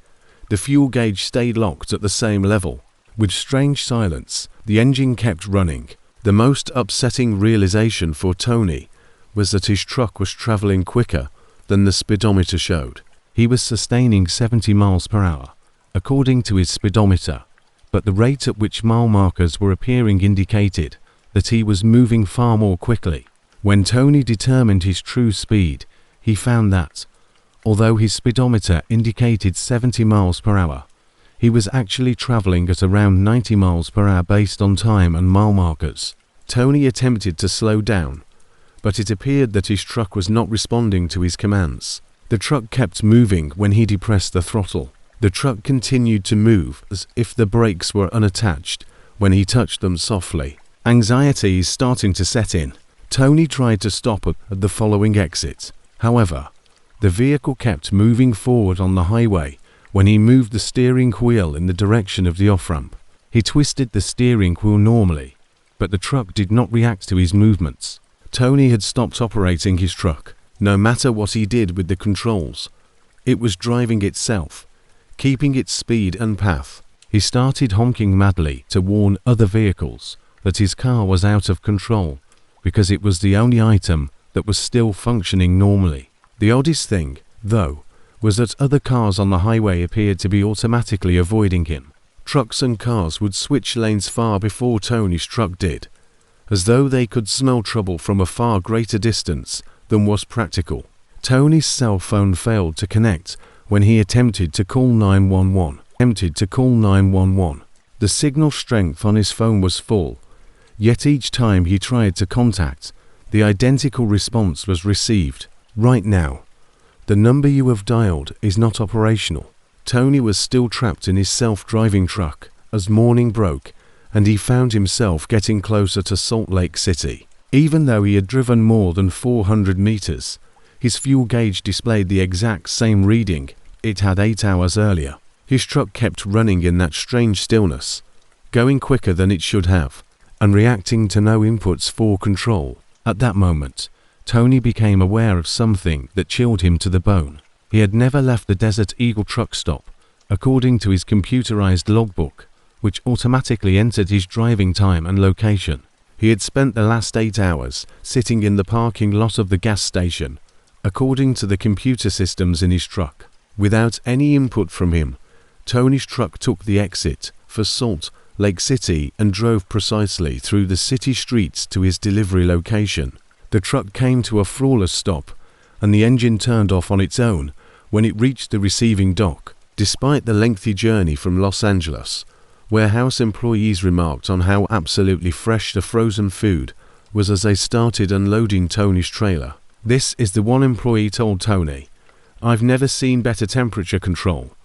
the fuel gauge stayed locked at the same level. With strange silence, the engine kept running. The most upsetting realization for Tony was that his truck was traveling quicker than the speedometer showed. He was sustaining 70 miles per hour, according to his speedometer, but the rate at which mile markers were appearing indicated that he was moving far more quickly. When Tony determined his true speed, he found that, although his speedometer indicated 70 miles per hour, he was actually traveling at around 90 miles per hour based on time and mile markers. Tony attempted to slow down, but it appeared that his truck was not responding to his commands. The truck kept moving when he depressed the throttle. The truck continued to move as if the brakes were unattached when he touched them softly. Anxiety is starting to set in. Tony tried to stop at the following exit. However, the vehicle kept moving forward on the highway when he moved the steering wheel in the direction of the off-ramp. He twisted the steering wheel normally, but the truck did not react to his movements. Tony had stopped operating his truck. No matter what he did with the controls, it was driving itself, keeping its speed and path. He started honking madly to warn other vehicles that his car was out of control because it was the only item that was still functioning normally. The oddest thing, though, was that other cars on the highway appeared to be automatically avoiding him. Trucks and cars would switch lanes far before Tony's truck did, as though they could smell trouble from a far greater distance than was practical. Tony's cell phone failed to connect when he attempted to call 911. The signal strength on his phone was full, yet each time he tried to contact, the identical response was received. Right now, the number you have dialed is not operational. Tony was still trapped in his self-driving truck as morning broke and he found himself getting closer to Salt Lake City. Even though he had driven more than 400 meters, his fuel gauge displayed the exact same reading it had 8 hours earlier. His truck kept running in that strange stillness, going quicker than it should have, and reacting to no inputs for control. At that moment, Tony became aware of something that chilled him to the bone. He had never left the Desert Eagle truck stop, according to his computerized logbook, which automatically entered his driving time and location. He had spent the last 8 hours sitting in the parking lot of the gas station, according to the computer systems in his truck. Without any input from him, Tony's truck took the exit for Salt Lake City and drove precisely through the city streets to his delivery location. The truck came to a flawless stop, and the engine turned off on its own when it reached the receiving dock. Despite the lengthy journey from Los Angeles, warehouse employees remarked on how absolutely fresh the frozen food was as they started unloading Tony's trailer. This is the one employee told Tony, "I've never seen better temperature control.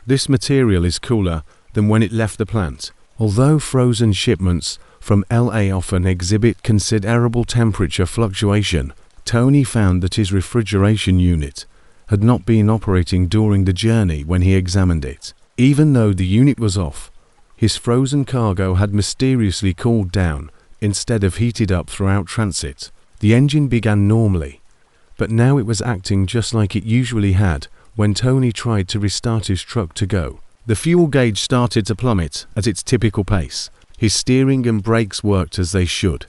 This material is cooler than when it left the plant." Although frozen shipments from LA often exhibit considerable temperature fluctuation, Tony found that his refrigeration unit had not been operating during the journey when he examined it. Even though the unit was off, his frozen cargo had mysteriously cooled down instead of heated up throughout transit. The engine began normally, but now it was acting just like it usually had when Tony tried to restart his truck to go. The fuel gauge started to plummet at its typical pace. His steering and brakes worked as they should,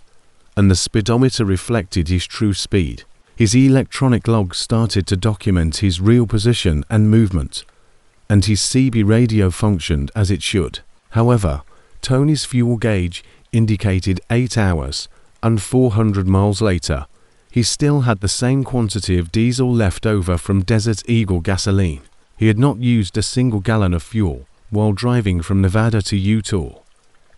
and the speedometer reflected his true speed. His electronic logs started to document his real position and movement, and his CB radio functioned as it should. However, Tony's fuel gauge indicated 8 hours, and 400 miles later, he still had the same quantity of diesel left over from Desert Eagle gasoline. He had not used a single gallon of fuel while driving from Nevada to Utah.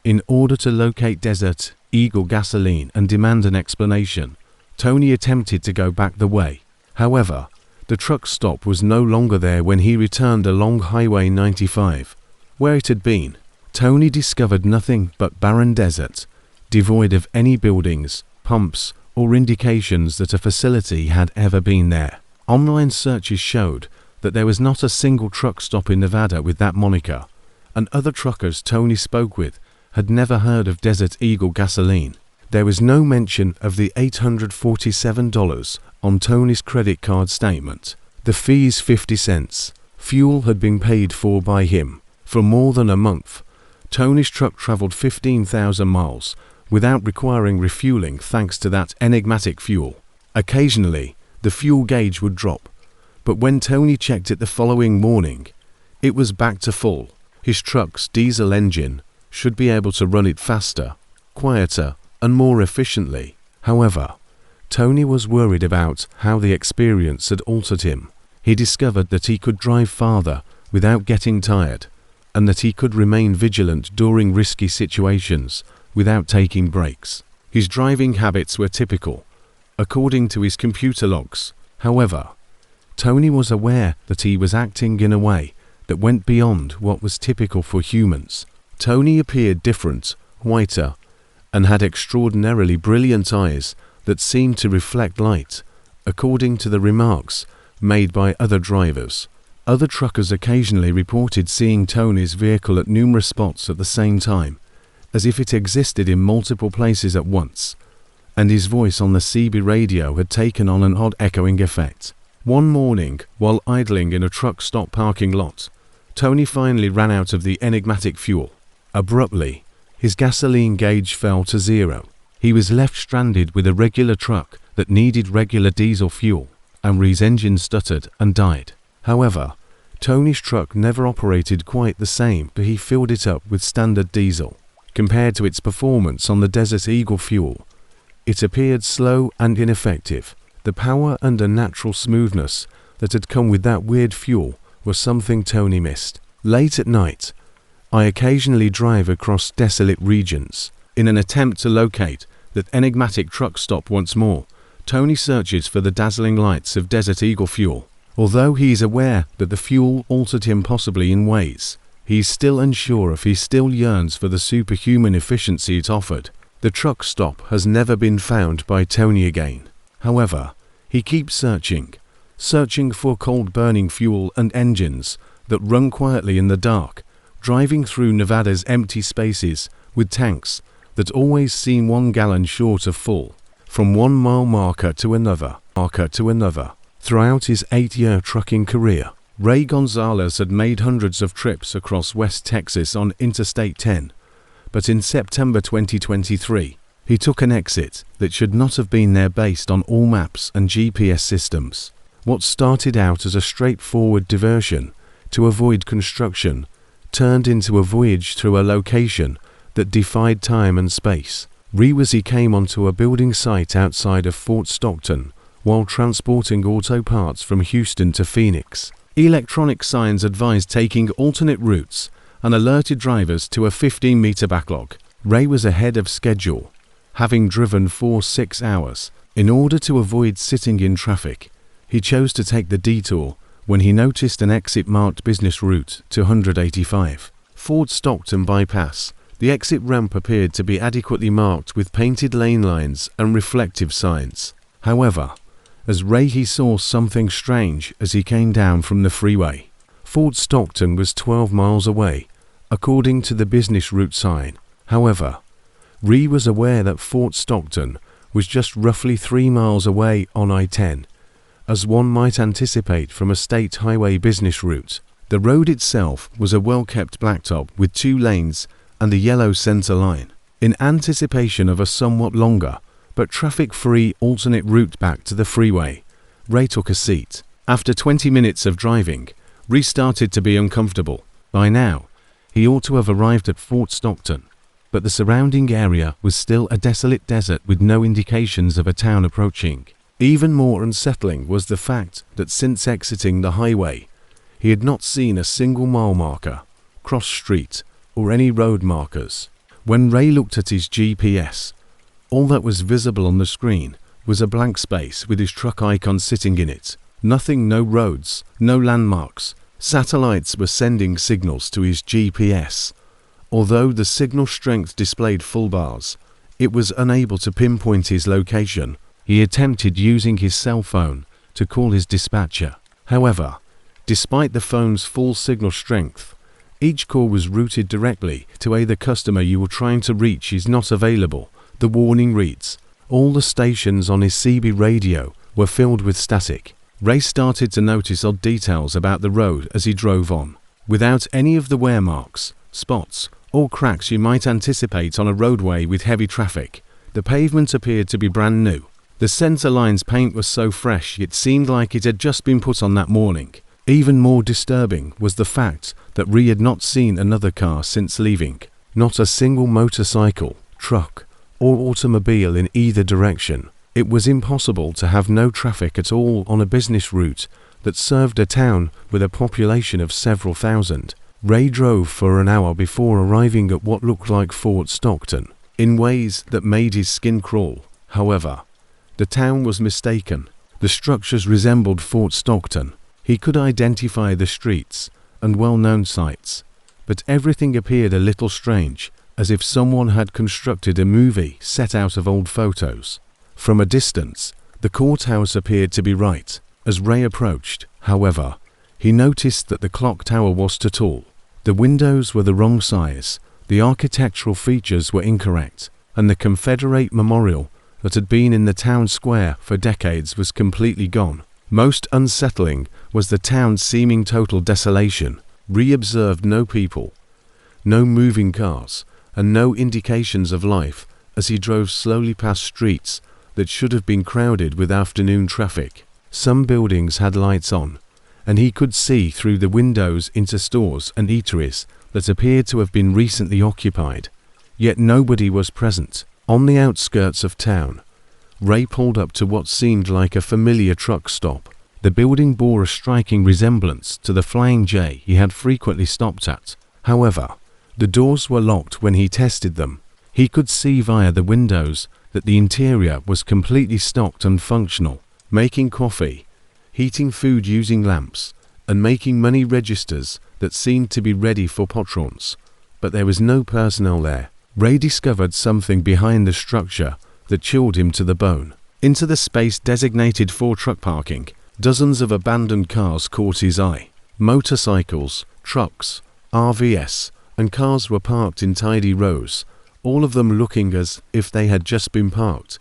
In order to locate Desert Eagle gasoline and demand an explanation, Tony attempted to go back the way. However, the truck stop was no longer there when he returned along Highway 95, where it had been. Tony discovered nothing but barren desert, devoid of any buildings, pumps, or indications that a facility had ever been there. Online searches showed that there was not a single truck stop in Nevada with that moniker, and other truckers Tony spoke with had never heard of Desert Eagle gasoline. There was no mention of the $847 on Tony's credit card statement. The fees 50 cents. Fuel had been paid for by him. For more than a month, Tony's truck traveled 15,000 miles without requiring refueling thanks to that enigmatic fuel. Occasionally, the fuel gauge would drop, but when Tony checked it the following morning, it was back to full. His truck's diesel engine should be able to run it faster, quieter, and more efficiently. However, Tony was worried about how the experience had altered him. He discovered that he could drive farther without getting tired, and that he could remain vigilant during risky situations without taking breaks. His driving habits were typical, according to his computer logs. However, Tony was aware that he was acting in a way that went beyond what was typical for humans. Tony appeared different, whiter, and had extraordinarily brilliant eyes that seemed to reflect light, according to the remarks made by other drivers. Other truckers occasionally reported seeing Tony's vehicle at numerous spots at the same time, as if it existed in multiple places at once, and his voice on the CB radio had taken on an odd echoing effect. One morning, while idling in a truck stop parking lot, Tony finally ran out of the enigmatic fuel. Abruptly, his gasoline gauge fell to zero. He was left stranded with a regular truck that needed regular diesel fuel, and Ree's engine stuttered and died. However, Tony's truck never operated quite the same, but he filled it up with standard diesel. Compared to its performance on the Desert Eagle fuel, it appeared slow and ineffective. The power and unnatural smoothness that had come with that weird fuel was something Tony missed. Late at night, I occasionally drive across desolate regions. In an attempt to locate that enigmatic truck stop once more, Tony searches for the dazzling lights of Desert Eagle fuel. Although he is aware that the fuel altered him possibly in ways, he is still unsure if he still yearns for the superhuman efficiency it offered. The truck stop has never been found by Tony again. However, he keeps searching for cold-burning fuel and engines that run quietly in the dark, driving through Nevada's empty spaces with tanks that always seem 1 gallon short of full, from 1 mile marker to another. Throughout his 8-year trucking career, Ray Gonzalez had made hundreds of trips across West Texas on Interstate 10, but in September 2023, he took an exit that should not have been there based on all maps and GPS systems. What started out as a straightforward diversion to avoid construction turned into a voyage through a location that defied time and space. As he came onto a building site outside of Fort Stockton while transporting auto parts from Houston to Phoenix. Electronic signs advised taking alternate routes and alerted drivers to a 15-meter backlog. Ray was ahead of schedule, having driven for 6 hours. In order to avoid sitting in traffic, he chose to take the detour when he noticed an exit marked business route to 185. Fort Stockton bypass. The exit ramp appeared to be adequately marked with painted lane lines and reflective signs. However, as Ray he saw something strange as he came down from the freeway. Fort Stockton was 12 miles away, according to the business route sign. However, Ray was aware that Fort Stockton was just roughly 3 miles away on I-10, as one might anticipate from a state highway business route. The road itself was a well-kept blacktop with 2 lanes and a yellow center line. In anticipation of a somewhat longer but traffic-free alternate route back to the freeway, Ray took a seat. After 20 minutes of driving, Ray started to be uncomfortable. By now, he ought to have arrived at Fort Stockton, but the surrounding area was still a desolate desert with no indications of a town approaching. Even more unsettling was the fact that since exiting the highway, he had not seen a single mile marker, cross street, or any road markers. When Ray looked at his GPS, all that was visible on the screen was a blank space with his truck icon sitting in it. Nothing, no roads, no landmarks. Satellites were sending signals to his GPS. Although the signal strength displayed full bars, it was unable to pinpoint his location. He attempted using his cell phone to call his dispatcher. However, despite the phone's full signal strength, each call was routed directly to either customer you were trying to reach is not available The warning reads, all the stations on his CB radio were filled with static. Ray started to notice odd details about the road as he drove on. Without any of the wear marks, spots, or cracks you might anticipate on a roadway with heavy traffic, the pavement appeared to be brand new. The center line's paint was so fresh it seemed like it had just been put on that morning. Even more disturbing was the fact that Ray had not seen another car since leaving. Not a single motorcycle, truck, or automobile in either direction. It was impossible to have no traffic at all on a business route that served a town with a population of several thousand. Ray drove for an hour before arriving at what looked like Fort Stockton. In ways that made his skin crawl, however, the town was mistaken. The structures resembled Fort Stockton. He could identify the streets and well-known sites, but everything appeared a little strange, as if someone had constructed a movie set out of old photos. From a distance, the courthouse appeared to be right. As Ray approached, however, he noticed that the clock tower was too tall. The windows were the wrong size, the architectural features were incorrect, and the Confederate memorial that had been in the town square for decades was completely gone. Most unsettling was the town's seeming total desolation. Ray observed no people, no moving cars, and no indications of life as he drove slowly past streets that should have been crowded with afternoon traffic. Some buildings had lights on, and he could see through the windows into stores and eateries that appeared to have been recently occupied. Yet nobody was present. On the outskirts of town, Ray pulled up to what seemed like a familiar truck stop. The building bore a striking resemblance to the Flying J he had frequently stopped at. However, the doors were locked when he tested them. He could see via the windows that the interior was completely stocked and functional, making coffee, heating food using lamps, and making money registers that seemed to be ready for patrons. But there was no personnel there. Ray discovered something behind the structure that chilled him to the bone. Into the space designated for truck parking, dozens of abandoned cars caught his eye. Motorcycles, trucks, RVs, and cars were parked in tidy rows, all of them looking as if they had just been parked,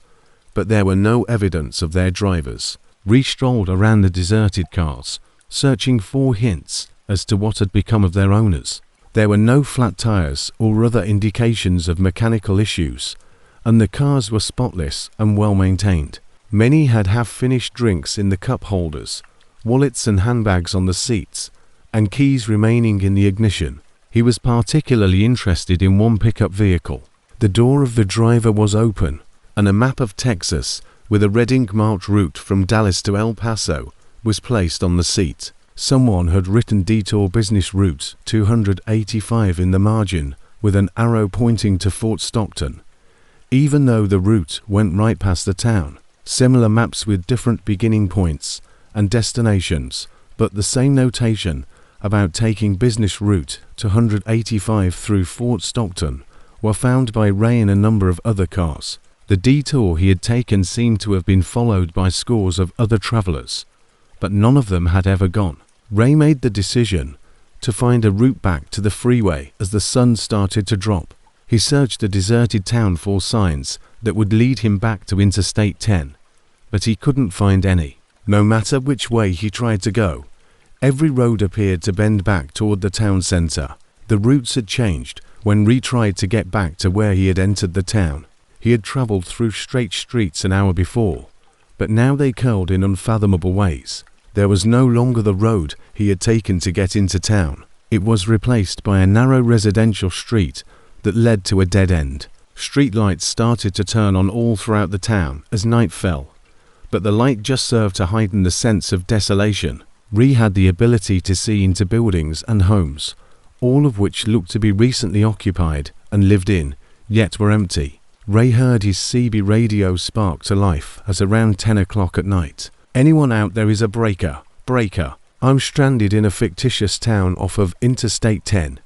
but there were no evidence of their drivers. Ray strolled around the deserted cars, searching for hints as to what had become of their owners. There were no flat tires or other indications of mechanical issues, and the cars were spotless and well maintained. Many had half-finished drinks in the cup holders, wallets and handbags on the seats, and keys remaining in the ignition. He was particularly interested in one pickup vehicle. The door of the driver was open, and a map of Texas with a red ink-marked route from Dallas to El Paso was placed on the seat. Someone had written Detour Business Route 285 in the margin with an arrow pointing to Fort Stockton, even though the route went right past the town. Similar maps with different beginning points and destinations, but the same notation about taking Business Route 285 through Fort Stockton were found by Ray and a number of other cars. The detour he had taken seemed to have been followed by scores of other travelers, but none of them had ever gone. Ray made the decision to find a route back to the freeway as the sun started to drop. He searched the deserted town for signs that would lead him back to Interstate 10, but he couldn't find any. No matter which way he tried to go, every road appeared to bend back toward the town center. The routes had changed when Ray tried to get back to where he had entered the town. He had traveled through straight streets an hour before, but now they curled in unfathomable ways. There was no longer the road he had taken to get into town. It was replaced by a narrow residential street that led to a dead end. Street lights started to turn on all throughout the town as night fell, but the light just served to heighten the sense of desolation. Ray had the ability to see into buildings and homes, all of which looked to be recently occupied and lived in, yet were empty. Ray heard his CB radio spark to life as around 10 o'clock at night. "Anyone out there is a breaker. Breaker. I'm stranded in a fictitious town off of Interstate 10.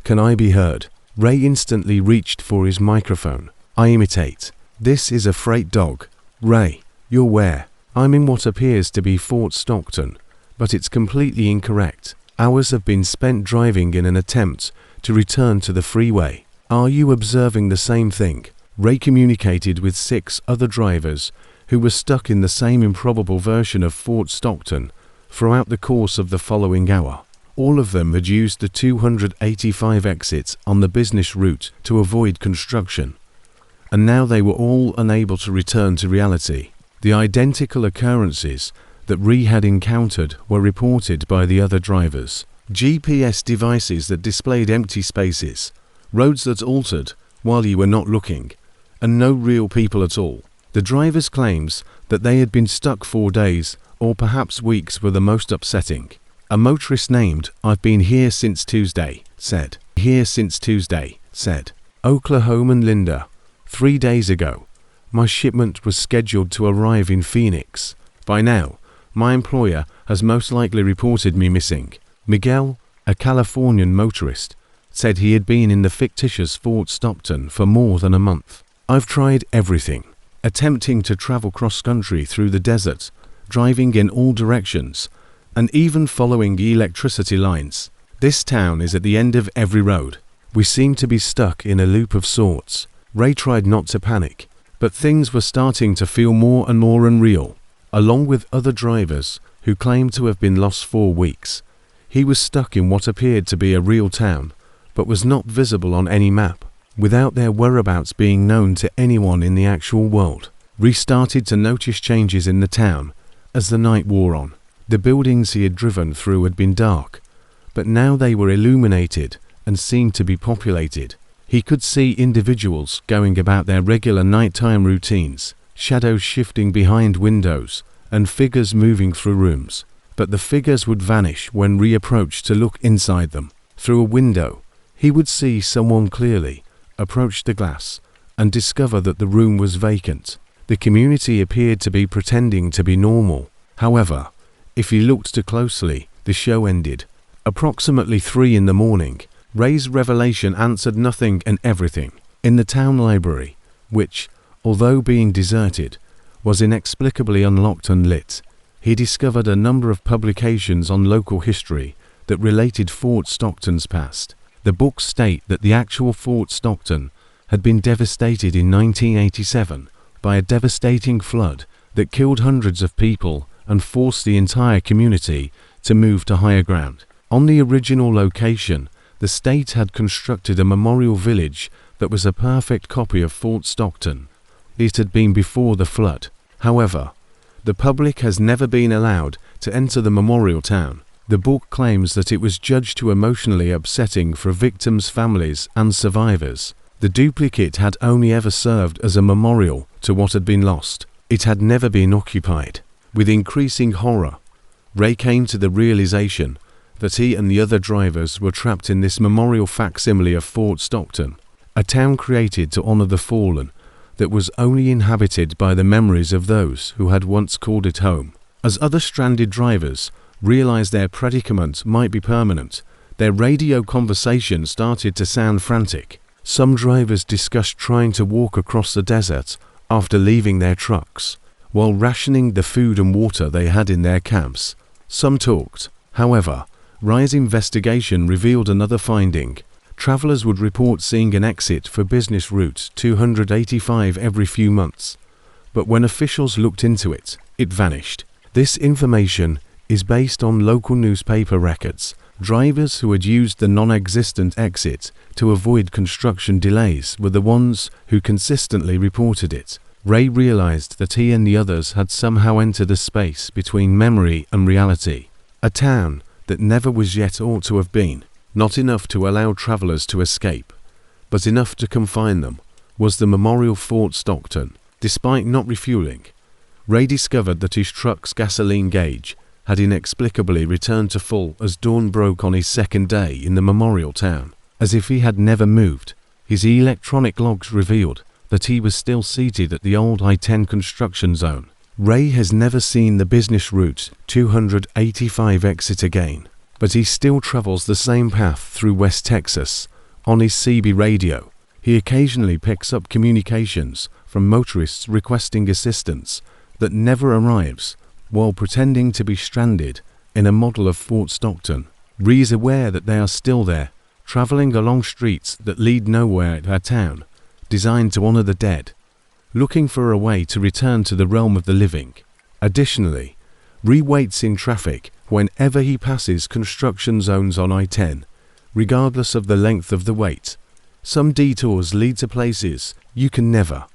Can I be heard?" Ray instantly reached for his microphone. "I imitate. This is a freight dog. Ray, you're where?" "I'm in what appears to be Fort Stockton, but it's completely incorrect. Hours have been spent driving in an attempt to return to the freeway. Are you observing the same thing?" Ray communicated with 6 other drivers who were stuck in the same improbable version of Fort Stockton throughout the course of the following hour. All of them had used the 285 exits on the business route to avoid construction, and now they were all unable to return to reality. The identical occurrences that Ray had encountered were reported by the other drivers. GPS devices that displayed empty spaces, roads that altered while you were not looking, and no real people at all. The drivers' claims that they had been stuck 4 days or perhaps weeks were the most upsetting. A motorist named "I've been here since Tuesday" said, Oklahoma Linda, 3 days ago, my shipment was scheduled to arrive in Phoenix. By now, my employer has most likely reported me missing. Miguel, a Californian motorist, said he had been in the fictitious Fort Stockton for more than a month. I've tried everything, attempting to travel cross-country through the desert, driving in all directions, and even following electricity lines. This town is at the end of every road. We seem to be stuck in a loop of sorts. Ray tried not to panic, but things were starting to feel more and more unreal. Along with other drivers who claimed to have been lost 4 weeks, he was stuck in what appeared to be a real town, but was not visible on any map, without their whereabouts being known to anyone in the actual world. Ray started to notice changes in the town as the night wore on. The buildings he had driven through had been dark, but now they were illuminated and seemed to be populated. He could see individuals going about their regular nighttime routines, shadows shifting behind windows, and figures moving through rooms. But the figures would vanish when Ray approached to look inside them. Through a window, he would see someone clearly, approach the glass, and discover that the room was vacant. The community appeared to be pretending to be normal. However, if he looked too closely, the show ended. Approximately 3 in the morning, Ray's revelation answered nothing and everything. In the town library, which, although being deserted, was inexplicably unlocked and lit, he discovered a number of publications on local history that related Fort Stockton's past. The books state that the actual Fort Stockton had been devastated in 1987 by a devastating flood that killed hundreds of people and forced the entire community to move to higher ground. On the original location, the state had constructed a memorial village that was a perfect copy of Fort Stockton. It had been before the flood. However, the public has never been allowed to enter the memorial town. The book claims that it was judged too emotionally upsetting for victims' families and survivors. The duplicate had only ever served as a memorial to what had been lost. It had never been occupied. With increasing horror, Ray came to the realization that he and the other drivers were trapped in this memorial facsimile of Fort Stockton, a town created to honor the fallen that was only inhabited by the memories of those who had once called it home. As other stranded drivers realized their predicament might be permanent, their radio conversation started to sound frantic. Some drivers discussed trying to walk across the desert after leaving their trucks, while rationing the food and water they had in their camps. Some talked. However, Ray's investigation revealed another finding. Travelers would report seeing an exit for business route 285 every few months, but when officials looked into it, it vanished. This information is based on local newspaper records. Drivers who had used the non-existent exit to avoid construction delays were the ones who consistently reported it. Ray realized that he and the others had somehow entered a space between memory and reality, a town that never was yet ought to have been. Not enough to allow travelers to escape, but enough to confine them, was the memorial Fort Stockton. Despite not refueling, Ray discovered that his truck's gasoline gauge had inexplicably returned to full as dawn broke on his second day in the memorial town. As if he had never moved, his electronic logs revealed that he was still seated at the old I-10 construction zone. Ray has never seen the business route 285 exit again, but he still travels the same path through West Texas. On his CB radio, he occasionally picks up communications from motorists requesting assistance that never arrives, while pretending to be stranded in a model of Fort Stockton. Ray is aware that they are still there, traveling along streets that lead nowhere to our town, designed to honor the dead, looking for a way to return to the realm of the living. Additionally, Ree waits in traffic whenever he passes construction zones on I-10, regardless of the length of the wait. Some detours lead to places you can never